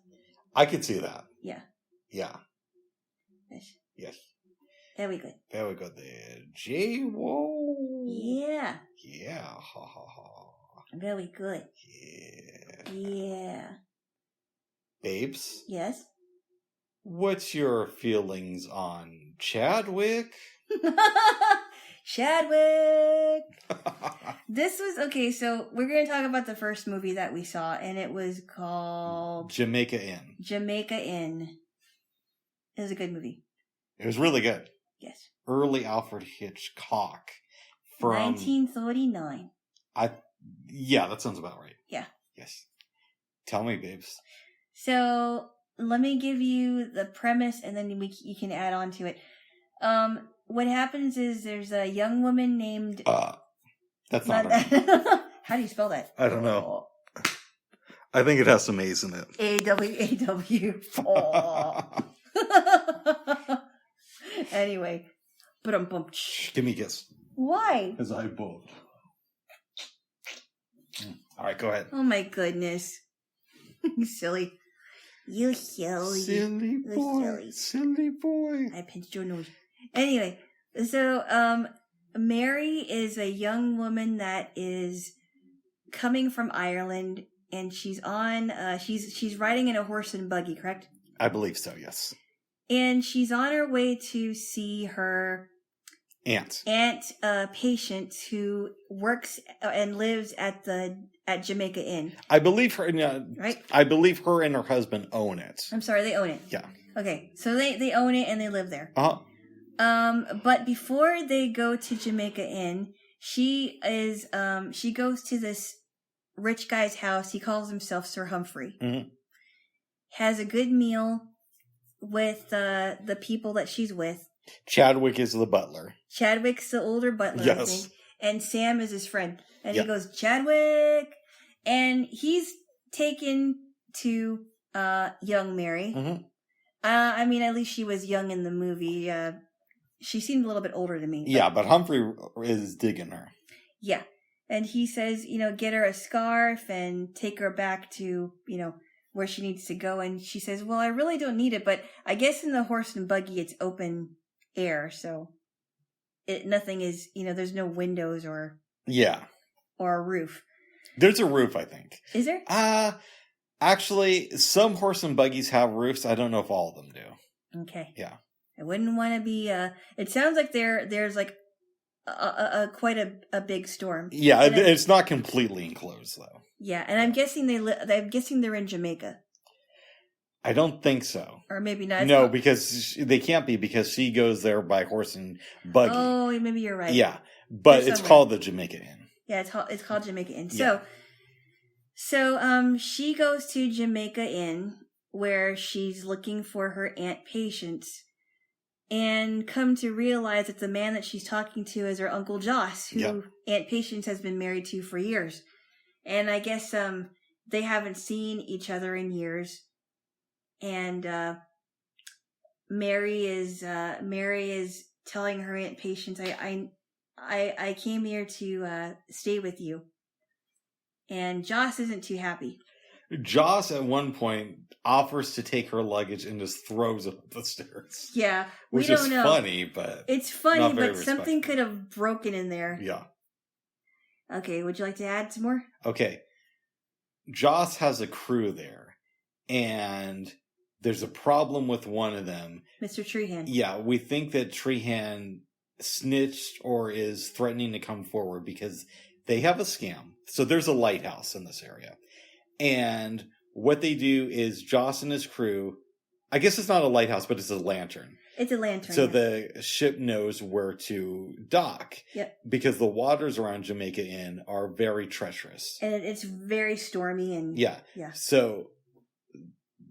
I could see that.
Yeah.
Yeah.
Yes. Very good.
Very good there, Jaylo.
Yeah.
Yeah. Ha ha ha.
Very good.
Yeah.
Yeah.
Babes.
Yes.
What's your feelings on Chadwick?
Chadwick! This was, okay, so we're going to talk about the first movie that we saw, and it was called...
Jamaica Inn.
Jamaica Inn. It was a good movie.
It was really good.
Yes.
Early Alfred Hitchcock. From
1939.
Yeah, that sounds about right.
Yeah.
Yes. Tell me, babes.
So... let me give you the premise, and then you can add on to it. What happens is there's a young woman named...
That's not right.
How do you spell that?
I don't know. I think it has some A's in it.
A-W-A-W. Anyway.
Give me a kiss.
Why?
Because I both. All right, go ahead.
Oh my goodness. You silly. You silly.
Silly boy. Silly boy.
I pinched your nose. Anyway, so Mary is a young woman that is coming from Ireland, and she's on she's riding in a horse and buggy, correct?
I believe so, yes.
And she's on her way to see her
aunt
patient who works and lives at Jamaica Inn.
I believe her,
right?
I believe her and her husband own it.
I'm sorry, they own it.
Yeah.
Okay, so they own it and they live there.
Uh-huh.
But before they go to Jamaica Inn, she goes to this rich guy's house. He calls himself Sir Humphrey.
Mm-hmm.
Has a good meal with the people that she's with.
Chadwick is the butler.
Chadwick's the older butler,
yes.
I think. And Sam is his friend. And he goes, Chadwick! And he's taken to young Mary.
Mm-hmm.
I mean, at least she was young in the movie. She seemed a little bit older to me.
Yeah, but Humphrey is digging her.
Yeah. And he says, get her a scarf and take her back to, where she needs to go. And she says, well, I really don't need it, but I guess in the horse and buggy, it's open air. So nothing is, there's no windows or a roof.
There's a roof, I think.
Is there?
Actually, some horse and buggies have roofs. I don't know if all of them do.
Okay.
Yeah.
I wouldn't want to be, it sounds like there's like quite a big storm.
Yeah, it's not completely enclosed though.
Yeah, and I'm guessing they're in Jamaica.
I don't think so.
Or maybe not.
No, because they can't be, because she goes there by horse and buggy.
Oh, maybe you're right.
Yeah, but it's called the Jamaica Inn.
Yeah, it's called Jamaica Inn.
Yeah.
So she goes to Jamaica Inn, where she's looking for her Aunt Patience, and come to realize that the man that she's talking to is her Uncle Joss, who Aunt Patience has been married to for years. And I guess they haven't seen each other in years. And Mary is telling her Aunt Patience, I came here to stay with you. And Joss isn't too happy.
Joss at one point offers to take her luggage and just throws it up the stairs.
Yeah,
which
we don't
is
know.
Funny, but
it's funny,
not very
but something could have broken in there.
Yeah.
Okay, would you like to add some more?
Okay, Joss has a crew there, and there's a problem with one of them,
Mr. Treehand.
Yeah, we think that Treehand snitched or is threatening to come forward because they have a scam. So there's a lighthouse in this area. And what they do is Joss and his crew, I guess it's not a lighthouse, but it's a lantern.
It's a lantern.
So the ship knows where to dock.
Yep.
Because the waters around Jamaica Inn are very treacherous.
And it's very stormy and...
Yeah.
Yeah.
So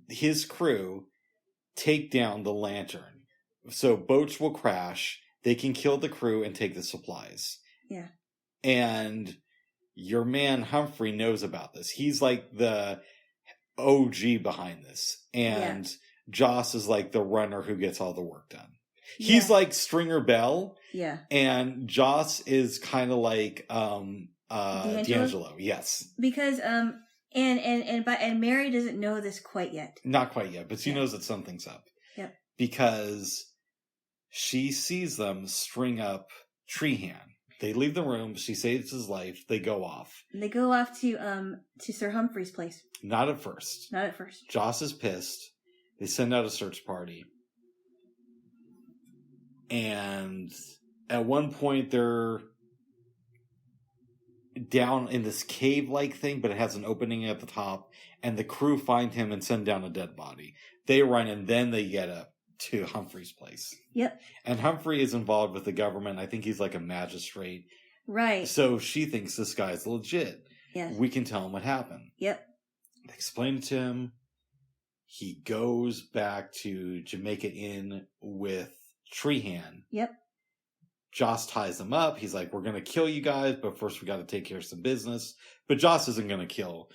his crew take down the lantern. So boats will crash. They can kill the crew and take the supplies.
Yeah.
And your man Humphrey knows about this. He's like the OG behind this. And Joss is like the runner who gets all the work done. He's like Stringer Bell.
Yeah.
And Joss is kind of like D'Angelo. Yes.
Because and Mary doesn't know this quite yet.
Not quite yet, but she knows that something's up.
Yep.
Because she sees them string up Treehand. They leave the room. She saves his life. They go off.
And they go off to Sir Humphrey's place.
Not at first.
Not at first.
Joss is pissed. They send out a search party. And at one point they're down in this cave-like thing, but it has an opening at the top. And the crew find him and send down a dead body. They run and then they get up to Humphrey's place.
Yep. And
Humphrey is involved with the government. I think he's like a magistrate.
Right.
So she thinks this guy's legit.
Yes.
We can tell him what happened.
Yep.
They explain it to him. He goes back to Jamaica Inn with Treehand.
Yep.
Joss ties him up. He's like, we're going to kill you guys, but first we got to take care of some business. But Joss isn't going to kill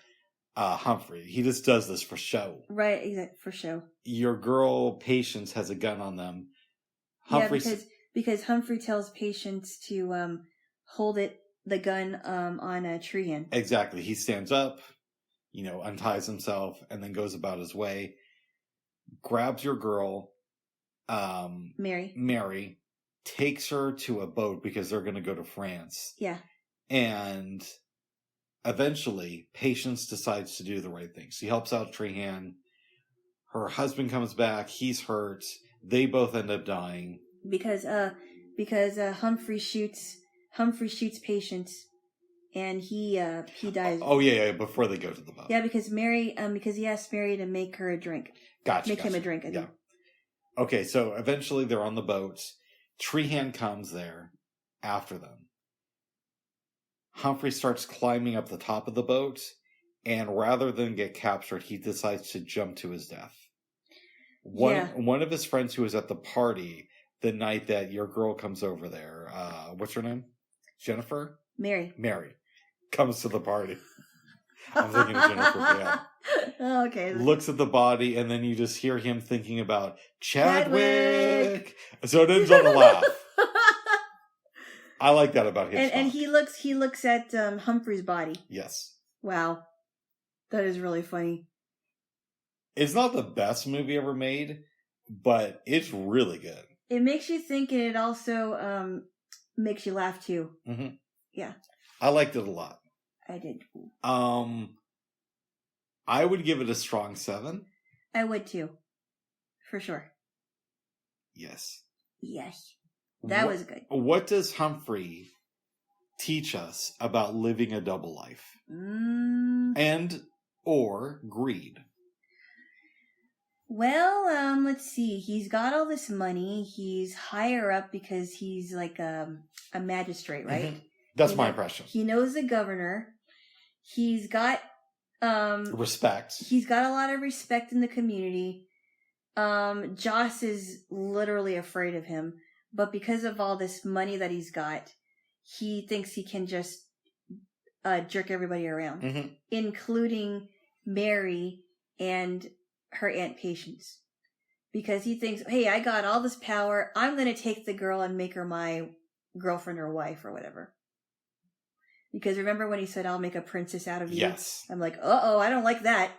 Humphrey. He just does this for show.
Right, exactly, for show.
Your girl, Patience, has a gun on them.
Because Humphrey tells Patience to hold the gun on a Treehand.
Exactly. He stands up, unties himself, and then goes about his way. Grabs your girl, Mary, takes her to a boat because they're going to go to France.
Yeah.
And eventually, Patience decides to do the right thing. She helps out Treehand. Her husband comes back. He's hurt. They both end up dying. Because
Humphrey shoots Patience, and he dies.
Oh yeah, before they go to the boat.
Yeah, because he asked Mary to make her a drink. Make him a drink. I think.
Yeah. Okay, so eventually they're on the boat. Treehand comes there after them. Humphrey starts climbing up the top of the boat, and rather than get captured, he decides to jump to his death. One of his friends who was at the party the night that your girl comes over there, what's her name? Jennifer?
Mary.
Comes to the party. I'm thinking of Jennifer. Yeah.
Oh, okay.
Looks at the body, and then you just hear him thinking about Chadwick. So it ends on a laugh. I like that about Hitchcock.
And he looks at Humphrey's body.
Yes.
Wow. That is really funny.
It's not the best movie ever made, but it's really good.
It makes you think, and it also makes you laugh too.
Mm-hmm.
Yeah.
I liked it a lot.
I did.
I would give it a strong 7.
I would too. For sure.
Yes.
That was good.
What does Humphrey teach us about living a double life? And or greed?
Well, let's see. He's got all this money. He's higher up because he's like a magistrate, right?
Mm-hmm. That's my impression.
He knows the governor. He's got
respect.
He's got a lot of respect in the community. Joss is literally afraid of him, but because of all this money that he's got, he thinks he can just jerk everybody around, including Mary and her Aunt Patience, because he thinks, hey, I got all this power. I'm going to take the girl and make her my girlfriend or wife or whatever. Because remember when he said, I'll make a princess out of you?
Yes.
I'm like, uh-oh, I don't like that.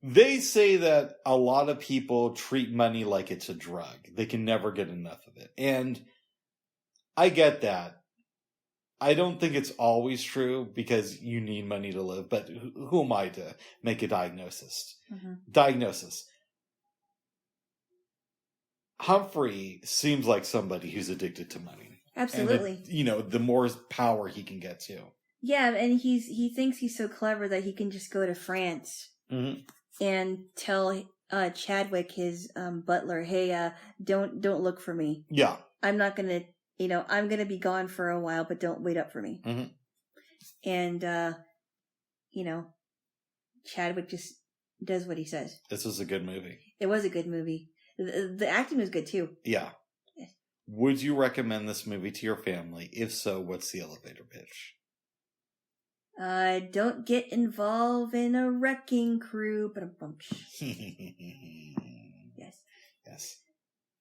They say that a lot of people treat money like it's a drug. They can never get enough of it. And I get that. I don't think it's always true because you need money to live, but who am I to make a diagnosis? Humphrey seems like somebody who's addicted to money.
Absolutely.
And the more power he can get to.
Yeah, and he thinks he's so clever that he can just go to France and tell Chadwick, his butler, hey, don't look for me.
Yeah.
I'm not going to, I'm going to be gone for a while, but don't wait up for me. And, Chadwick just does what he says.
This was a good movie.
It was a good movie. The acting was good, too.
Yeah. Would you recommend this movie to your family? If so, what's the elevator pitch?
Don't get involved in a wrecking crew.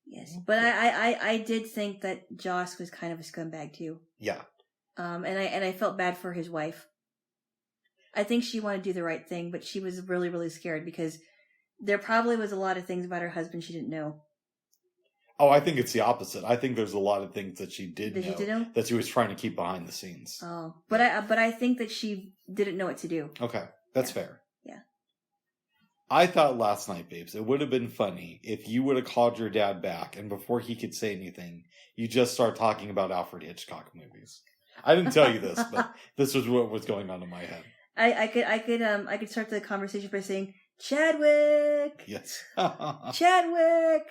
Yes. But I did think that Joss was kind of a scumbag too.
Yeah.
And I felt bad for his wife. I think she wanted to do the right thing, but she was really, really scared because there probably was a lot of things about her husband she didn't know.
Oh, I think it's the opposite. I think there's a lot of things that she did
know
that she was trying to keep behind the scenes.
Oh, but I think that she didn't know what to do.
Okay, that's fair.
Yeah.
I thought last night, babes, it would have been funny if you would have called your dad back and before he could say anything, you just start talking about Alfred Hitchcock movies. I didn't tell you this, but this was what was going on in my head.
I could start the conversation by saying, Chadwick!
Yes.
Chadwick!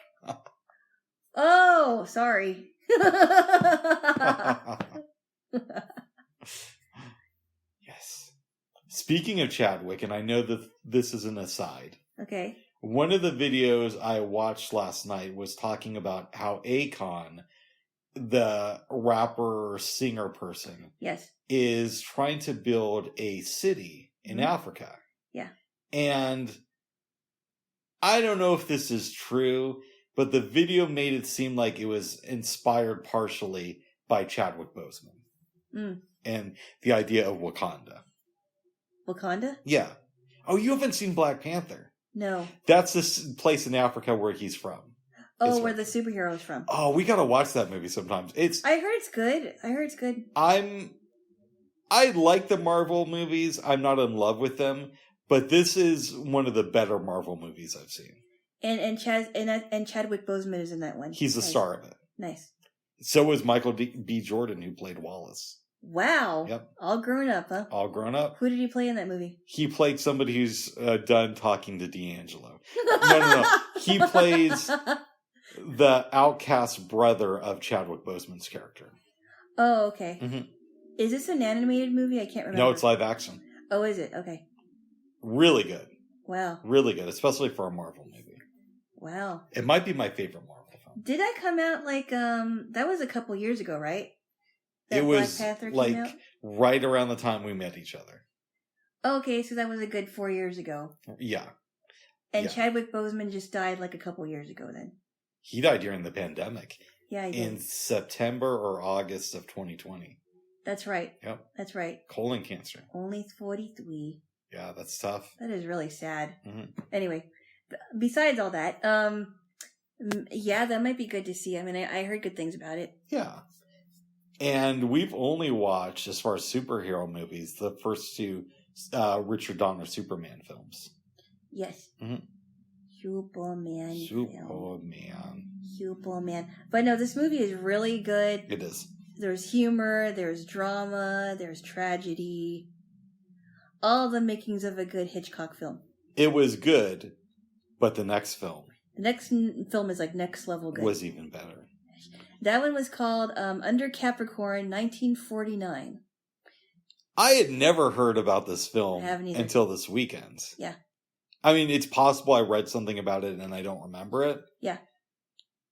Oh, sorry.
Yes. Speaking of Chadwick, and I know that this is an aside.
Okay.
One of the videos I watched last night was talking about how Akon, the rapper singer person,
yes,
is trying to build a city in Africa.
Yeah.
And I don't know if this is true, but the video made it seem like it was inspired partially by Chadwick Boseman and the idea of Wakanda.
Wakanda?
Yeah. Oh, you haven't seen Black Panther?
No.
That's this place in Africa where he's from.
Oh, where the superhero's from.
Oh, we gotta watch that movie sometimes.
I heard it's good.
I like the Marvel movies. I'm not in love with them, but this is one of the better Marvel movies I've seen.
And Chadwick Boseman is in that one.
He's the star of it.
Nice.
So was Michael B. Jordan, who played Wallace.
Wow.
Yep.
All grown up, huh?
All grown up.
Who did he play in that movie?
He played somebody who's done talking to D'Angelo. No. He plays the outcast brother of Chadwick Boseman's character.
Oh, okay. Mm-hmm. Is this an animated movie? I can't remember.
No, it's live action.
Oh, is it? Okay.
Really good.
Wow.
Really good, especially for a Marvel movie.
Wow.
It might be my favorite Marvel film.
Did that come out that was a couple years ago, right?
It was like right around the time we met each other.
Okay, so that was a good 4 years ago.
Yeah.
And Chadwick Boseman just died like a couple years ago then.
He died during the pandemic.
Yeah, he did.
In September or August of 2020.
That's right.
Yep.
That's right.
Colon cancer.
Only 43.
Yeah, that's tough.
That is really sad.
Mm-hmm.
Anyway, besides all that, yeah, that might be good to see. I mean, I heard good things about it.
Yeah. And we've only watched, as far as superhero movies, the first two Richard Donner Superman films.
Yes.
Mm-hmm.
Superman. But no, this movie is really good.
It is.
There's humor, there's drama, there's tragedy. All the makings of a good Hitchcock film.
It was good, But the next film
The next film is like next level good.
was even better.
That one was called Under Capricorn, 1949.
I had never heard about this film
haven't either.
until this weekend.
Yeah.
I mean, it's possible I read something about it and I don't remember it.
Yeah.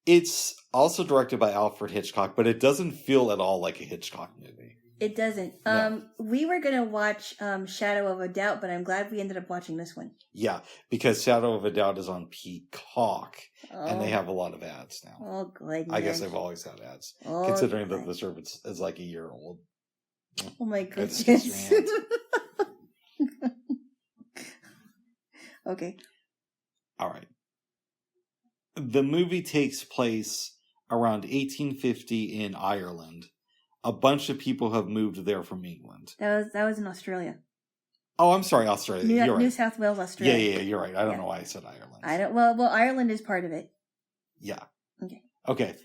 It's also directed by Alfred Hitchcock, but it doesn't feel at all like a Hitchcock movie.
It doesn't.
No.
We were going to watch Shadow of a Doubt, but I'm glad we ended up watching this one.
Yeah, because Shadow of a Doubt is on Peacock,
Oh.
and they have a lot of ads now.
Oh, good.
I guess they've always had ads,
Oh,
considering
good.
that the service is like a year old.
Oh my
Goodness.
goodness. Okay.
All right. The movie takes place around 1850 in Ireland. A bunch of people have moved there from England.
That was in Australia.
Oh, I'm sorry, Australia. You're right.
New South Wales, Australia.
Yeah, you're right. I don't know why I said Ireland.
I don't. Well, Ireland is part of it.
Yeah.
Okay.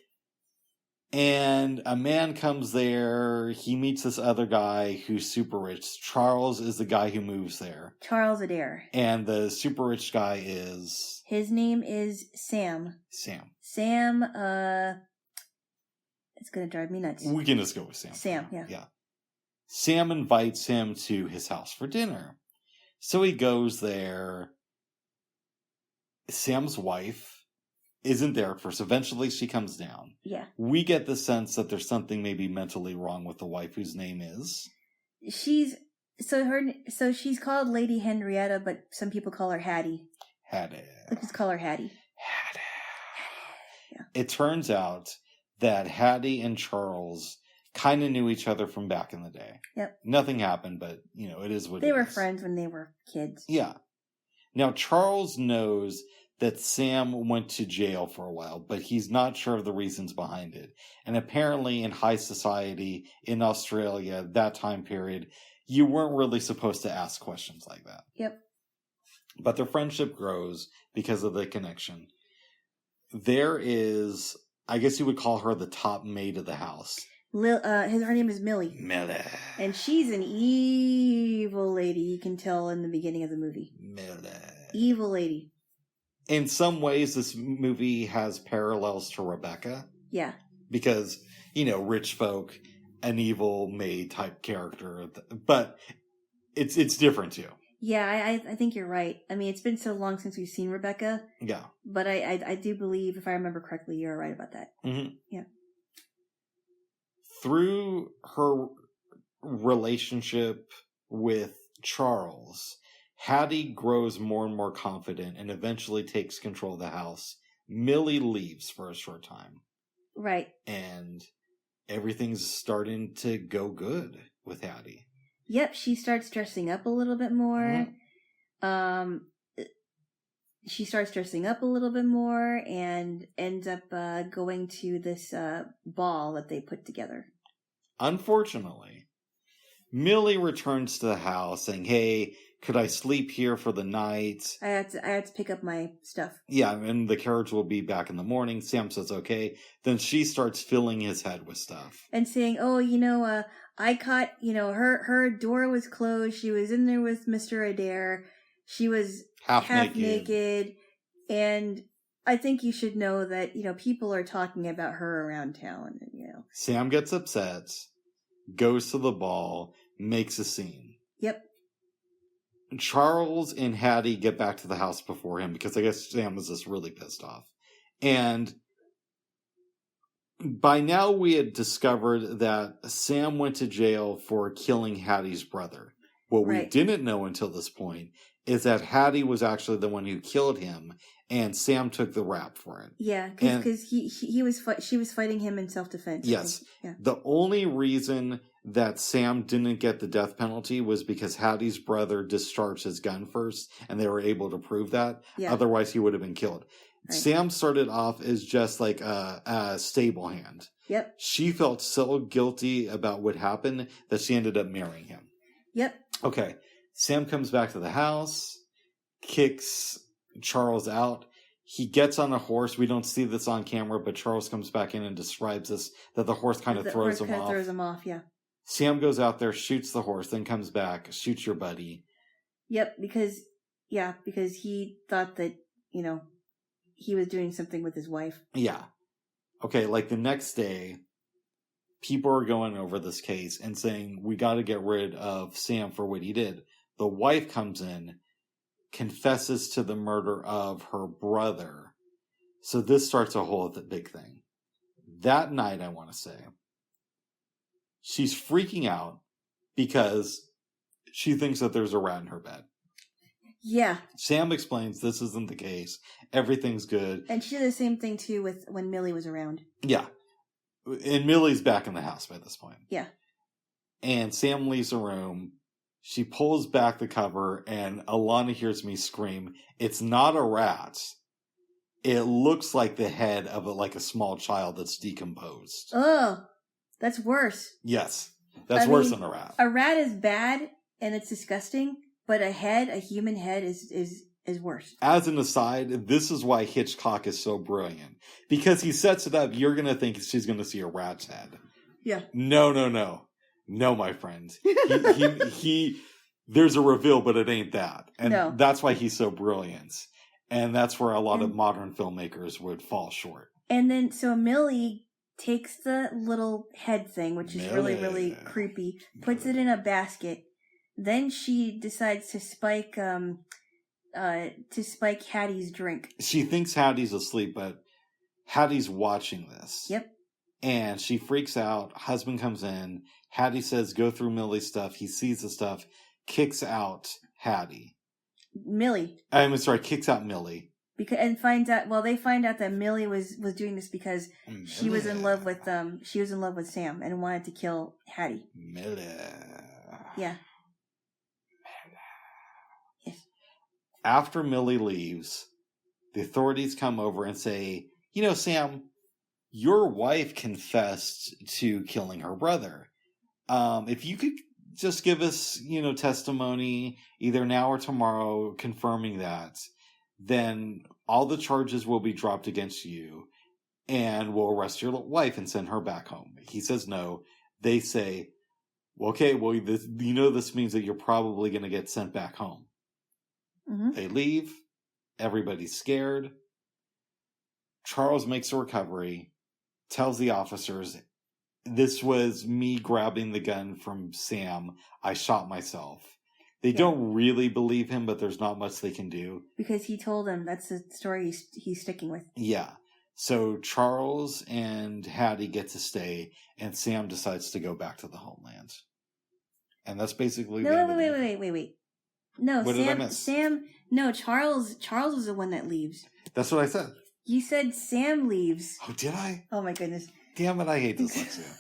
And a man comes there. He meets this other guy who's super rich. Charles is the guy who moves there.
Charles Adair.
And the super rich guy is...
His name is Sam.
Sam.
It's going to drive me nuts.
We can just go with Sam.
Sam, yeah.
Yeah. Sam invites him to his house for dinner. So he goes there. Sam's wife isn't there at first. Eventually she comes down.
Yeah.
We get the sense that there's something maybe mentally wrong with the wife, whose name is...
She's called Lady Henrietta, but some people call her Hattie.
Hattie.
Let's just call her Hattie.
Hattie.
Yeah.
It turns out that Hattie and Charles kind of knew each other from back in the day.
Yep.
Nothing happened, but, it is what it is.
They were friends when they were kids.
Yeah. Now, Charles knows that Sam went to jail for a while, but he's not sure of the reasons behind it. And apparently in high society in Australia, that time period, you weren't really supposed to ask questions like that.
Yep.
But their friendship grows because of the connection. There is, I guess you would call her the top maid of the house.
Her name is Millie.
Millie.
And she's an evil lady, you can tell in the beginning of the movie.
Millie.
Evil lady.
In some ways, this movie has parallels to Rebecca.
Yeah.
Because, rich folk, an evil maid type character. But it's different too.
Yeah, I think you're right. I mean, it's been so long since we've seen Rebecca.
Yeah.
But I do believe, if I remember correctly, you're right about that.
Mm-hmm.
Yeah.
Through her relationship with Charles, Hattie grows more and more confident and eventually takes control of the house. Millie leaves for a short time.
Right.
And everything's starting to go good with Hattie.
Yep, she starts dressing up a little bit more. Mm-hmm. She starts dressing up a little bit more and ends up going to this ball that they put together.
Unfortunately, Millie returns to the house saying, "Hey, could I sleep here for the night?
I had to pick up my stuff."
Yeah, and the carriage will be back in the morning. Sam says, okay. Then she starts filling his head with stuff.
And saying, I caught, her door was closed. She was in there with Mr. Adair. She was half naked. And I think you should know that, people are talking about her around town. And,
Sam gets upset, goes to the ball, makes a scene.
Yep.
Charles and Hattie get back to the house before him because I guess Sam was just really pissed off. And by now we had discovered that Sam went to jail for killing Hattie's brother. What we didn't know until this point is that Hattie was actually the one who killed him, and Sam took the rap for it.
Yeah, because she was fighting him in self-defense.
Yes.
Yeah.
The only reason that Sam didn't get the death penalty was because Hattie's brother discharged his gun first, and they were able to prove that. Yeah. Otherwise, he would have been killed. Right. Sam started off as just like a stable hand.
Yep.
She felt so guilty about what happened that she ended up marrying him.
Yep.
Okay. Sam comes back to the house, kicks Charles out. He gets on a horse. We don't see this on camera, but Charles comes back in and describes this, that the horse kind of throws him off.
Throws him off, yeah.
Sam goes out there, shoots the horse, then comes back, shoots your buddy.
Yep, because he thought that, he was doing something with his wife.
Yeah. Okay, like the next day, people are going over this case and saying, we got to get rid of Sam for what he did. The wife comes in, confesses to the murder of her brother. So this starts a whole big thing. That night, I want to say, she's freaking out because she thinks that there's a rat in her bed.
Yeah.
Sam explains this isn't the case. Everything's good.
And she did the same thing, too, with when Millie was around.
Yeah. And Millie's back in the house by this point.
Yeah.
And Sam leaves the room. She pulls back the cover, and Alana hears me scream, "It's not a rat. It looks like the head of a small child that's decomposed."
Oh, that's worse.
Yes. That's worse than a rat.
A rat is bad, and it's disgusting, but a human head is worse. As
an aside, this is why Hitchcock is so brilliant. Because he sets it up, you're going to think she's going to see a rat's head.
Yeah.
No. No, my friend. He there's a reveal, but it ain't that. And that's why he's so brilliant. And that's where a lot of modern filmmakers would fall short.
And then, so Millie takes the little head thing, which is really, really creepy, puts it in a basket. Then she decides to spike Hattie's drink.
She thinks Hattie's asleep, but Hattie's watching this.
Yep.
And she freaks out. Husband comes in. Hattie says, go through Millie's stuff. He sees the stuff, kicks out Hattie.
Millie.
Kicks out Millie.
They find out that Millie was doing this because she was in love with Sam and wanted to kill Hattie.
Millie.
Yeah.
Yes. After Millie leaves, the authorities come over and say, Sam, your wife confessed to killing her brother. If you could just give us, testimony either now or tomorrow confirming that, then all the charges will be dropped against you and we'll arrest your wife and send her back home. He says no. They say, this means that you're probably going to get sent back home. Mm-hmm. They leave. Everybody's scared. Charles makes a recovery, tells the officers, this was me grabbing the gun from Sam. I shot myself. They don't really believe him, but there's not much they can do.
Because he told them that's the story he's sticking with.
Yeah. So Charles and Hattie get to stay, and Sam decides to go back to the homeland. And that's basically
wait. No,
what did I miss?
Charles was the one that leaves.
That's what I said.
You said Sam leaves.
Oh, did I?
Oh my goodness.
Damn it, I hate dyslexia.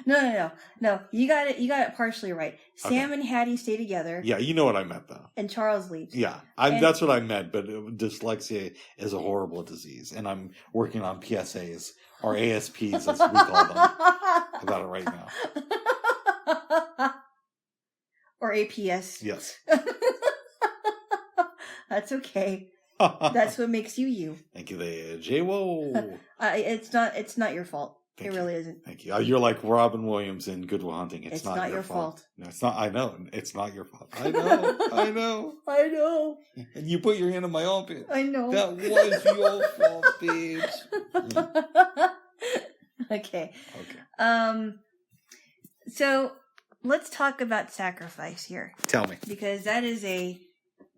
No. You got it partially right. Sam and Hattie stay together.
Yeah, you know what I meant, though.
And Charles leaves.
Yeah, that's what I meant, but dyslexia is a horrible disease, and I'm working on PSAs, or ASPs, as we call them. I got it right now.
Or APS.
Yes.
That's okay. That's what makes you.
Thank you there, Jaylo.
It's not your fault. It really isn't.
Thank you. You're like Robin Williams in Good Will Hunting. It's not your fault.
No,
it's not. I know. It's not your fault. I know.
I know.
And you put your hand in my armpit.
I know.
That was your fault, babes.
Okay. So let's talk about sacrifice here.
Tell me.
Because that is a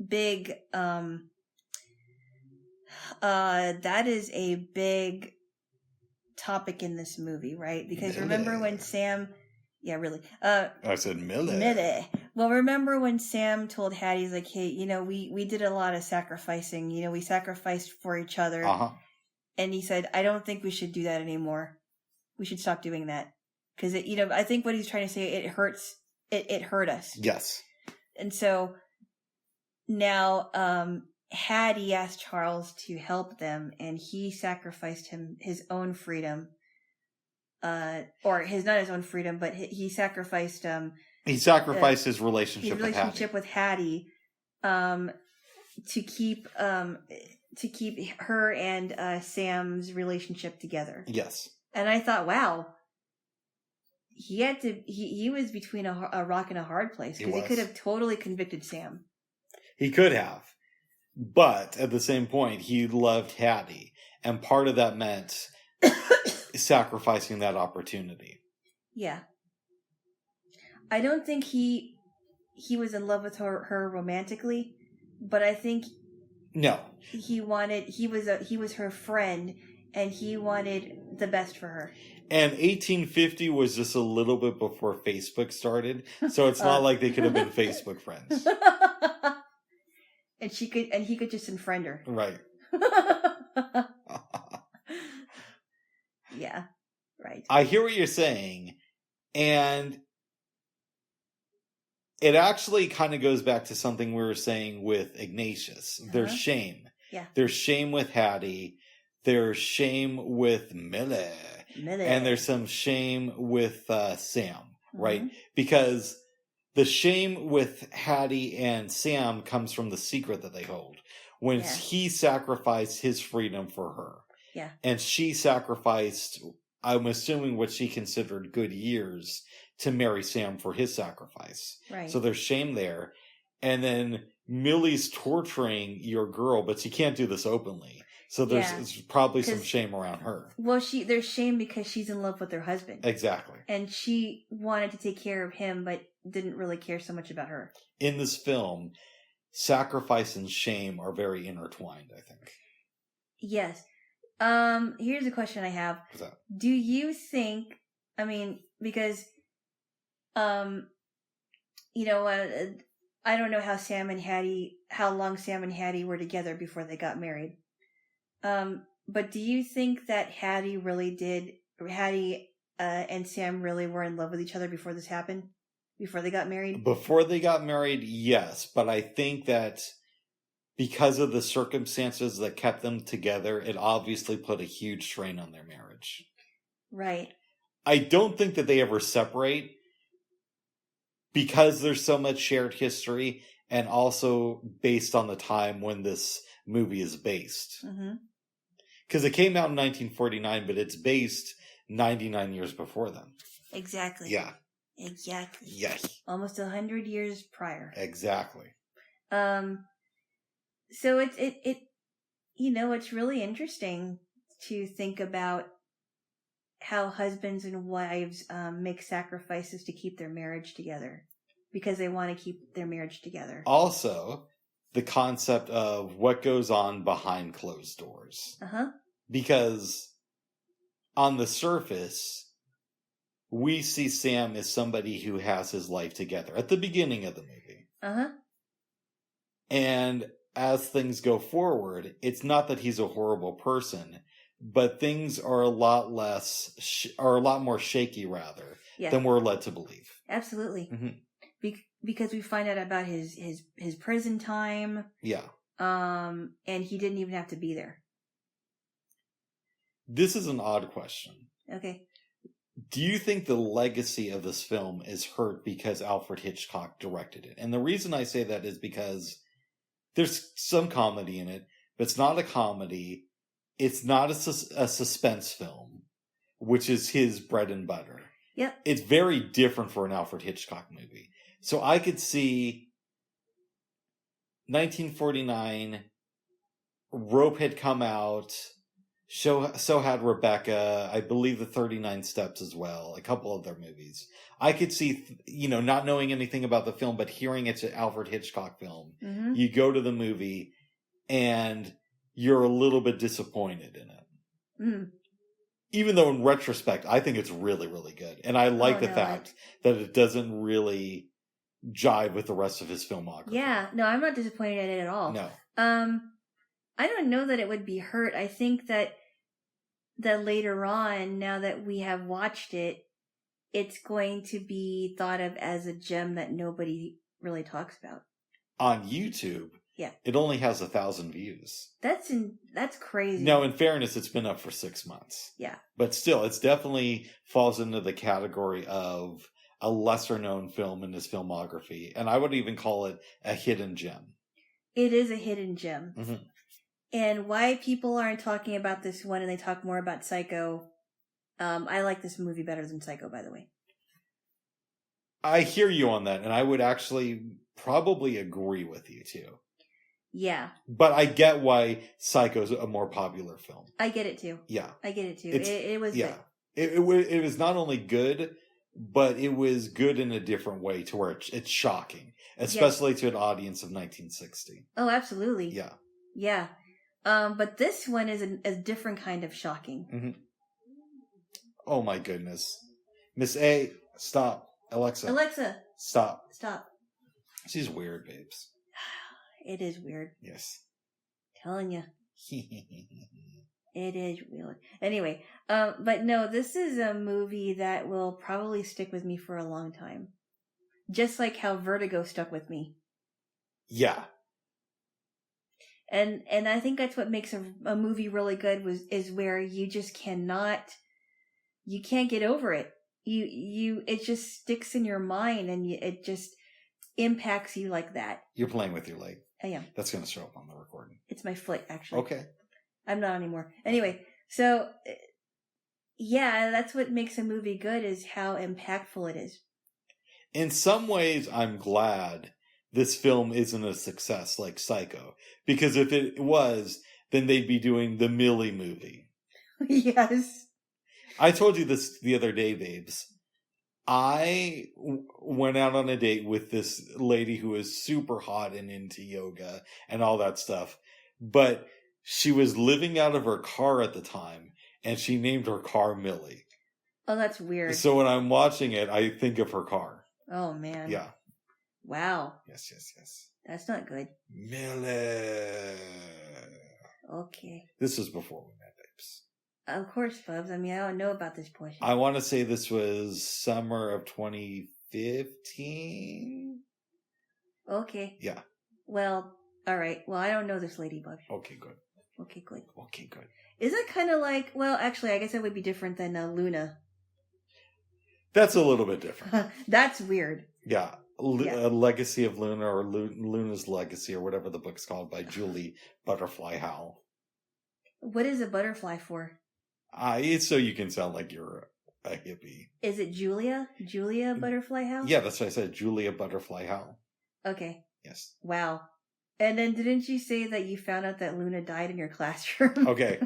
big topic in this movie, right? Because remember when Sam... Yeah, really.
I said Millie.
Well, remember when Sam told Hattie, he's like, hey, we did a lot of sacrificing. We sacrificed for each other.
Uh-huh.
And he said, I don't think we should do that anymore. We should stop doing that. Because, I think what he's trying to say, it hurts. It hurt us.
Yes.
And so now Hattie asked Charles to help them, and he sacrificed his own freedom. Not his own freedom, but he sacrificed.
He sacrificed his relationship
with Hattie, to keep her and Sam's relationship together.
Yes.
And I thought, wow, he was between a rock and a hard place, because he could have totally convicted Sam.
He could have. But at the same point, he loved Hattie. And part of that meant sacrificing that opportunity.
Yeah. I don't think he was in love with her romantically, but I think
No.
he was her friend, and he wanted the best for her.
And 1850 was just a little bit before Facebook started, so it's not like they could have been Facebook friends.
And he could just unfriend her.
Right.
Yeah. Right.
I hear what you're saying, and it actually kind of goes back to something we were saying with Ignatius. There's shame.
Yeah.
There's shame with Hattie. There's shame with Millie. And there's some shame with Sam, right? Because the shame with Hattie and Sam comes from the secret that they hold. When he sacrificed his freedom for her.
Yeah.
And she sacrificed, I'm assuming, what she considered good years to marry Sam for his sacrifice.
Right.
So there's shame there. And then Millie's torturing your girl, but she can't do this openly. So there's probably some shame around her.
Well, there's shame because she's in love with her husband.
Exactly.
And she wanted to take care of him, but didn't really care so much about her.
In this film, sacrifice and shame are very intertwined, I think.
Yes. Here's a question I have.
What's that?
Do you think, because, I don't know how long Sam and Hattie were together before they got married. But do you think that Hattie and Sam really were in love with each other before this happened? Before they got married?
Before they got married, yes. But I think that because of the circumstances that kept them together, it obviously put a huge strain on their marriage.
Right.
I don't think that they ever separate because there's so much shared history, and also based on the time when this movie is based. Because it came out in 1949, but it's based 99 years before then.
Exactly.
Yeah.
Exactly.
Yes.
Almost 100 years prior.
Exactly.
So it's really interesting to think about how husbands and wives make sacrifices to keep their marriage together because they want to keep their marriage together.
Also, the concept of what goes on behind closed doors. Because on the surface, we see Sam as somebody who has his life together at the beginning of the movie. And as things go forward, it's not that he's a horrible person, but things are a lot more shaky rather than we're led to believe.
Absolutely. Because we find out about his prison time.
Yeah.
And he didn't even have to be there.
This is an odd question.
Okay.
Do you think the legacy of this film is hurt because Alfred Hitchcock directed it? And the reason I say that is because there's some comedy in it, but it's not a comedy. It's not a suspense film, which is his bread and butter.
Yep. It's
very different for an Alfred Hitchcock movie. So I could see 1949, Rope had come out, so had Rebecca, I believe the 39 Steps as well, a couple of their movies. I could see, not knowing anything about the film, but hearing it's an Alfred Hitchcock film. You go to the movie and you're a little bit disappointed in it. Even though in retrospect, I think it's really, really good. And I like the fact that it doesn't really jive with the rest of his filmography.
Yeah, no, I'm not disappointed in it at all.
No.
I don't know that it would be hurt. I think that later on, now that we have watched it, it's going to be thought of as a gem that nobody really talks about.
On YouTube, it only has 1,000 views.
That's crazy.
No, in fairness, it's been up for 6 months.
Yeah.
But still, it definitely falls into the category of a lesser known film in his filmography. And I would even call it a hidden gem.
It is a hidden gem. And why people aren't talking about this one and they talk more about Psycho, I like this movie better than Psycho, by the way.
I hear you on that, and I would actually probably agree with you, too.
Yeah.
But I get why Psycho's a more popular film.
I get it too.
Yeah.
I get it too. It was good.
It was not only good, but it was good in a different way to where it's shocking. Especially to an audience of 1960.
Oh, absolutely.
Yeah.
Yeah. But this one is a different kind of shocking.
Mm-hmm. Oh my goodness. Miss A, stop. Alexa. Stop. She's weird, babes.
It is weird.
Yes.
Telling you. It is weird. Anyway, but no, this is a movie that will probably stick with me for a long time. Just like how Vertigo stuck with me.
Yeah.
And I think that's what makes a movie really good is where you just you can't get over it. It just sticks in your mind and it just impacts you like that.
You're playing with your leg.
I am.
That's going to show up on the recording.
It's my foot, actually.
Okay.
I'm not anymore. Anyway, so yeah, that's what makes a movie good is how impactful it is.
In some ways, I'm glad this film isn't a success like Psycho. Because if it was, then they'd be doing the Millie movie.
Yes.
I told you this the other day, babes. I went out on a date with this lady who was super hot and into yoga and all that stuff. But she was living out of her car at the time, and she named her car Millie.
Oh, that's weird.
So when I'm watching it, I think of her car.
Oh, man.
Yeah.
Wow.
Yes.
That's not good.
Millie.
Okay.
This was before we met, babes.
Of course, Bubs. I mean, I don't know about this portion.
I want to say this was summer of 2015.
Okay.
Yeah.
Well, all right. Well, I don't know this lady, Bubs.
Okay, good.
Okay, good.
Is
it kind of like, well, actually, I guess that would be different than Luna.
That's a little bit different.
That's weird.
Yeah. A Legacy of Luna or Luna's Legacy or whatever the book's called by Julie Butterfly Howell.
What is a butterfly for?
It's so you can sound like you're a hippie.
Is it Julia? Julia Butterfly Howell?
Yeah, that's what I said. Julia Butterfly Howell.
Okay.
Yes.
Wow. And then didn't you say that you found out that Luna died in your classroom?
Okay.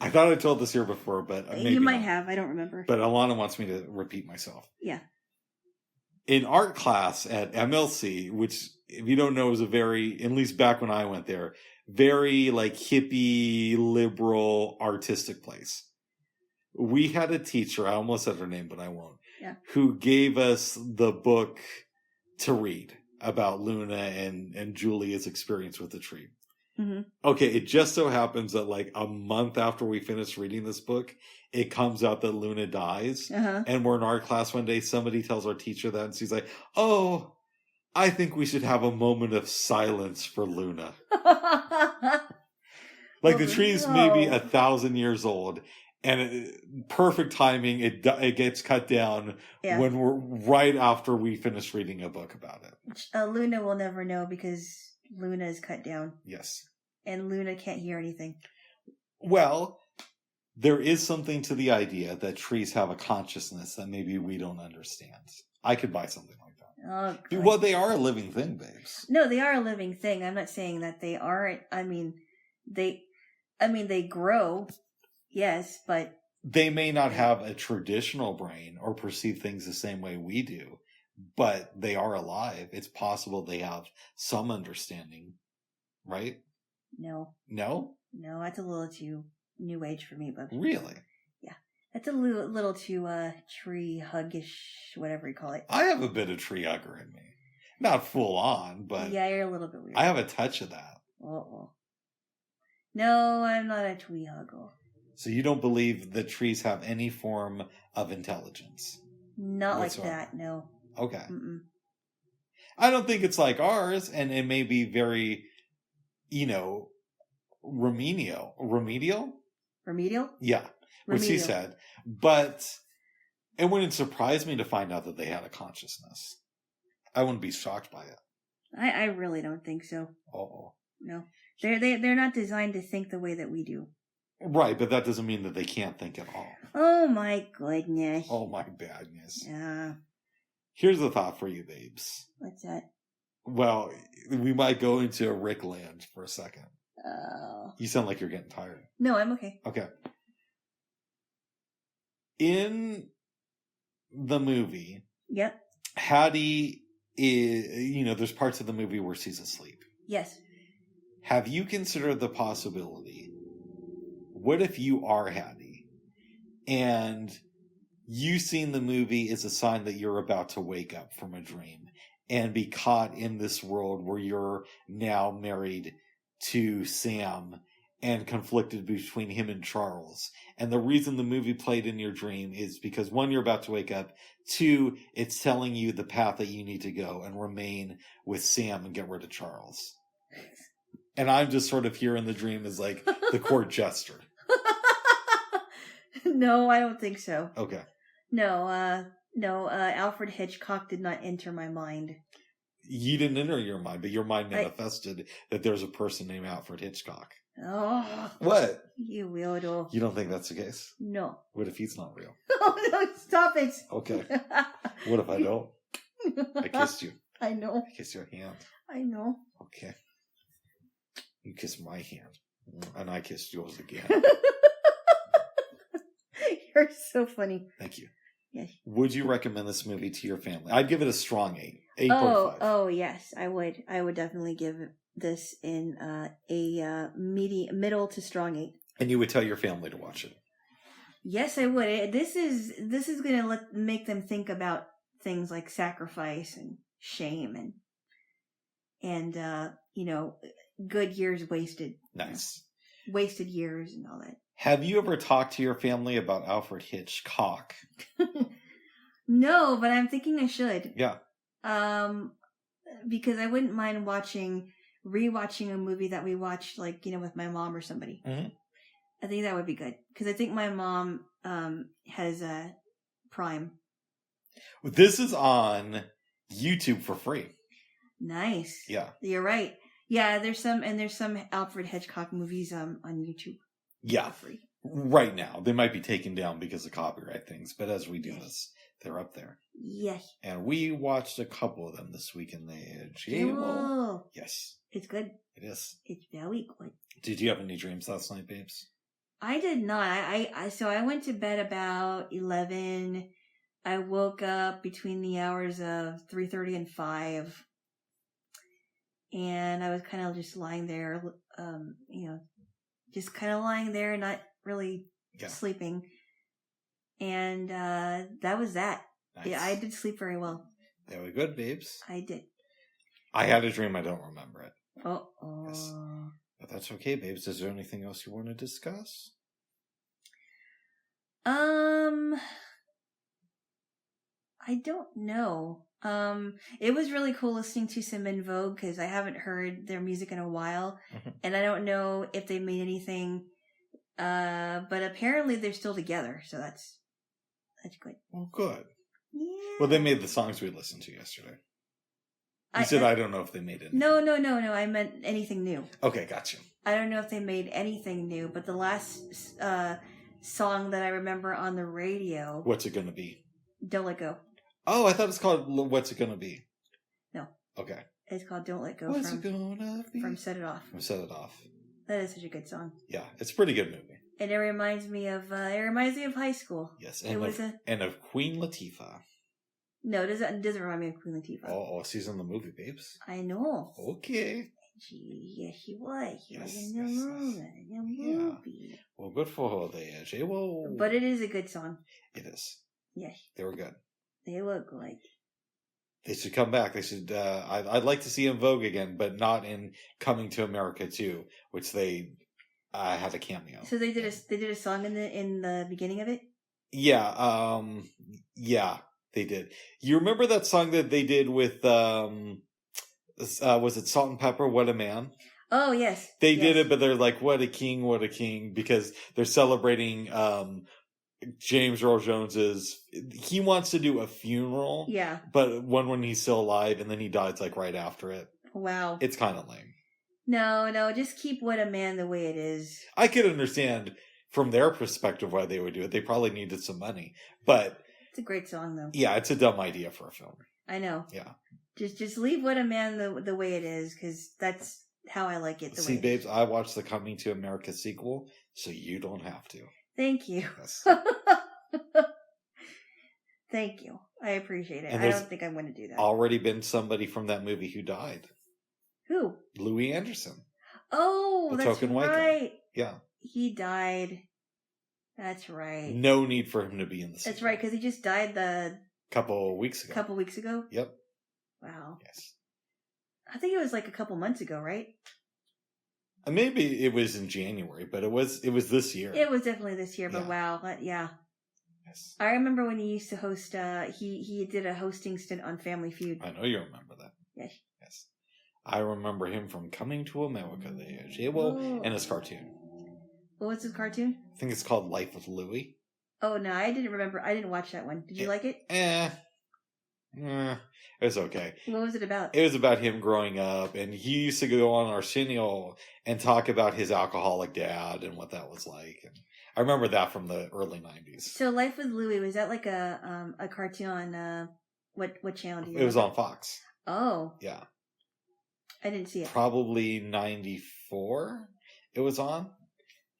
I thought I told this here before, but maybe
you might
not.
have. I don't remember.
But Alana wants me to repeat myself.
Yeah.
In art class at MLC, which if you don't know is a very, at least back when I went there, very like hippie, liberal, artistic place. We had a teacher, I almost said her name, but I won't, who gave us the book to read about Luna and Julia's experience with the tree.
Mm-hmm.
Okay, it just so happens that like a month after we finished reading this book, it comes out that Luna dies.
Uh-huh.
And we're in art class one day, somebody tells our teacher that, and she's like, oh, I think we should have a moment of silence for Luna. Like the tree's maybe 1,000 years old, and perfect timing, it gets cut down when we're right after we finish reading a book about it.
Luna will never know because Luna is cut down.
Yes.
And Luna can't hear anything.
Well, there is something to the idea that trees have a consciousness that maybe we don't understand. I could buy something like that.
Oh,
well, they are a living thing, babes.
No, they are a living thing. I'm not saying that they aren't. They grow. Yes, but
they may not have a traditional brain or perceive things the same way we do, but they are alive. It's possible they have some understanding, right?
No, that's a little too new age for me, but
really,
yeah, that's a little too tree huggish, whatever you call it.
I have a bit of tree hugger in me, not full on, but
yeah, you're a little bit weird.
I have a touch of that.
Well. No, I'm not a tree hugger.
So you don't believe that trees have any form of intelligence?
Not whatsoever. Like that, no.
Okay.
Mm-mm.
I don't think it's like ours, and it may be very, remedial?
Remedial?
Yeah, which he said. But it wouldn't surprise me to find out that they had a consciousness. I wouldn't be shocked by it.
I really don't think so.
Oh.
No. They're not designed to think the way that we do.
Right, but that doesn't mean that they can't think at all.
Oh my goodness.
Oh my badness.
Yeah.
Here's a thought for you, babes.
What's that?
Well, we might go into Rick land for a second.
Oh.
You sound like you're getting tired.
No, I'm okay.
Okay. In the movie,
Yep.
Hattie is, there's parts of the movie where she's asleep.
Yes.
Have you considered the possibility, what if you are Hattie and you seeing the movie is a sign that you're about to wake up from a dream and be caught in this world where you're now married to Sam and conflicted between him and Charles. And the reason the movie played in your dream is because, one, you're about to wake up. Two, it's telling you the path that you need to go and remain with Sam and get rid of Charles. And I'm just sort of here in the dream as like the court jester.
No, I don't think so.
Okay.
No, Alfred Hitchcock did not enter my mind.
You didn't enter your mind, but your mind manifested that there's a person named Alfred Hitchcock.
Oh.
What?
You weirdo.
You don't think that's the case?
No.
What if he's not real?
Oh, no, stop it.
Okay. What if I don't? I kissed you.
I know.
I kissed your hand.
I know.
Okay. You kissed my hand. And I kissed yours again.
You're so funny.
Thank you.
Yes.
Would you recommend this movie to your family? I'd give it a strong 8. 8.5.
Oh, yes, I would. I would definitely give this in a middle to strong 8.
And you would tell your family to watch it? Yes,
I would. This is going to make them think about things like sacrifice and shame and good years wasted.
Nice.
Wasted years and all that.
Have you ever talked to your family about Alfred Hitchcock?
No, but I'm thinking I should.
Yeah.
Because I wouldn't mind rewatching a movie that we watched, with my mom or somebody.
Mm-hmm.
I think that would be good. Because I think my mom has Prime.
This is on YouTube for free.
Nice.
Yeah.
You're right. Yeah, there's some Alfred Hitchcock movies on YouTube.
Yeah.
For free.
Right now. They might be taken down because of copyright things, but as we do this, they're up there.
Yes.
And we watched a couple of them this week in the
Jaylo.
Yes.
It's good.
It is.
It's very good.
Did you have any dreams last night, babes?
I did not. So I went to bed about 11. I woke up between the hours of 3:30 and 5. And I was kind of just lying there, just kind of lying there, not really sleeping. And that was that.
Nice.
Yeah, I did sleep very well.
Very good, babes.
I did.
I had a dream. I don't remember it.
Uh-oh.
Yes. But that's okay, babes. Is there anything else you want to discuss?
I don't know. It was really cool listening to some In Vogue because I haven't heard their music in a while, and I don't know if they made anything. But apparently they're still together, so that's good.
Well, good.
Yeah.
Well, they made the songs we listened to yesterday. You said I don't know if they made it.
No. I meant anything new.
Okay, gotcha.
I don't know if they made anything new, but the last song that I remember on the radio.
What's it going to be?
Don't Let Go.
Oh, I thought it's called What's It Gonna Be?
No.
Okay.
It's called Don't Let Go.
What's it gonna be?
From Set It Off.
From Set It Off.
That is such a good song.
Yeah, it's a pretty good movie.
And it reminds me of high school.
Yes, and of Queen Latifah.
No, it doesn't remind me of Queen Latifah.
Oh, she's in the movie, babes.
I know.
Okay.
She was. She was
Yes,
in the movie.
Yeah. Well, good for her there, Jaylo.
But it is a good song.
It is.
Yes.
They were good.
They look like.
They should come back. They should. I'd like to see In Vogue again, but not in Coming to America 2, which they had a cameo.
So they did a song in the beginning of it.
Yeah. Yeah, they did. You remember that song that they did with was it Salt and Pepper? What a Man.
Oh yes.
They did it, but they're like, what a king, because they're celebrating James Earl Jones's. He wants to do a funeral, but one when he's still alive, and then he dies like right after it.
Wow,
it's kind of lame.
No, just keep What a Man the way it is.
I could understand from their perspective why they would do it. They probably needed some money, but
it's a great song though.
Yeah, it's a dumb idea for a film.
I know.
Yeah,
Just leave What a Man the way it is, because that's how I like it.
See, babes, I watched the Coming to America sequel, so you don't have to.
Thank you.
Yes.
Thank you. I appreciate it.
And
I don't think I'm going to do that.
Already been somebody from that movie who died.
Who?
Louis Anderson.
Oh,
The
that's
token white
right.
guy. Yeah.
He died. That's right.
No need for him to be in the sequel.
That's right, because he just died
couple weeks ago. Yep.
Wow.
Yes.
I think it was like a couple months ago, right?
Maybe it was in January, but it was this year.
It was definitely this year, but
Yeah.
wow, yeah.
Yes.
I remember when he used to host. He did a hosting stint on Family Feud.
I know you remember that.
Yes.
Yes. I remember him from Coming to America, the Jaylo, and his cartoon.
What was his cartoon?
I think it's called Life with Louie.
Oh no, I didn't remember. I didn't watch that one. Did you like it?
It was okay.
What was it about?
It was about him growing up, and he used to go on Arsenio and talk about his alcoholic dad and what that was like. And I remember that from the early 90s.
So Life with Louie, was that like a cartoon on what channel do you?
It was on Fox.
Oh.
Yeah.
I didn't see it.
Probably 94 it was on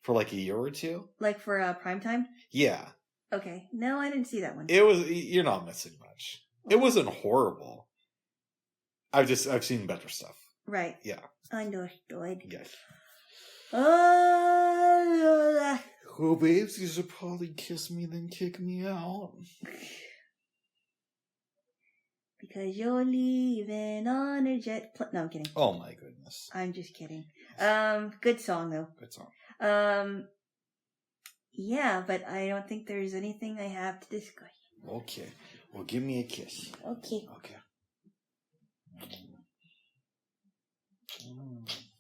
for like a year or two.
Like for prime time?
Yeah.
Okay. No, I didn't see that one.
You're not missing much. It wasn't horrible. I've seen better stuff.
Right.
Yeah.
Understood.
Yes.
Oh,
babes, you should probably kiss me, then kick me out.
because you're leaving on a jet plane. No, I'm kidding.
Oh my goodness.
I'm just kidding. Good song though.
Good song.
Yeah, but I don't think there's anything I have to discuss.
Okay. Well, give me a kiss.
Okay.
Okay.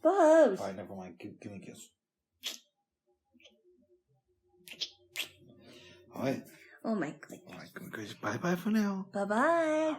Buzz.
All right, never mind. Give me a kiss. All right.
Oh my goodness.
All right, bye-bye for now.
Bye-bye.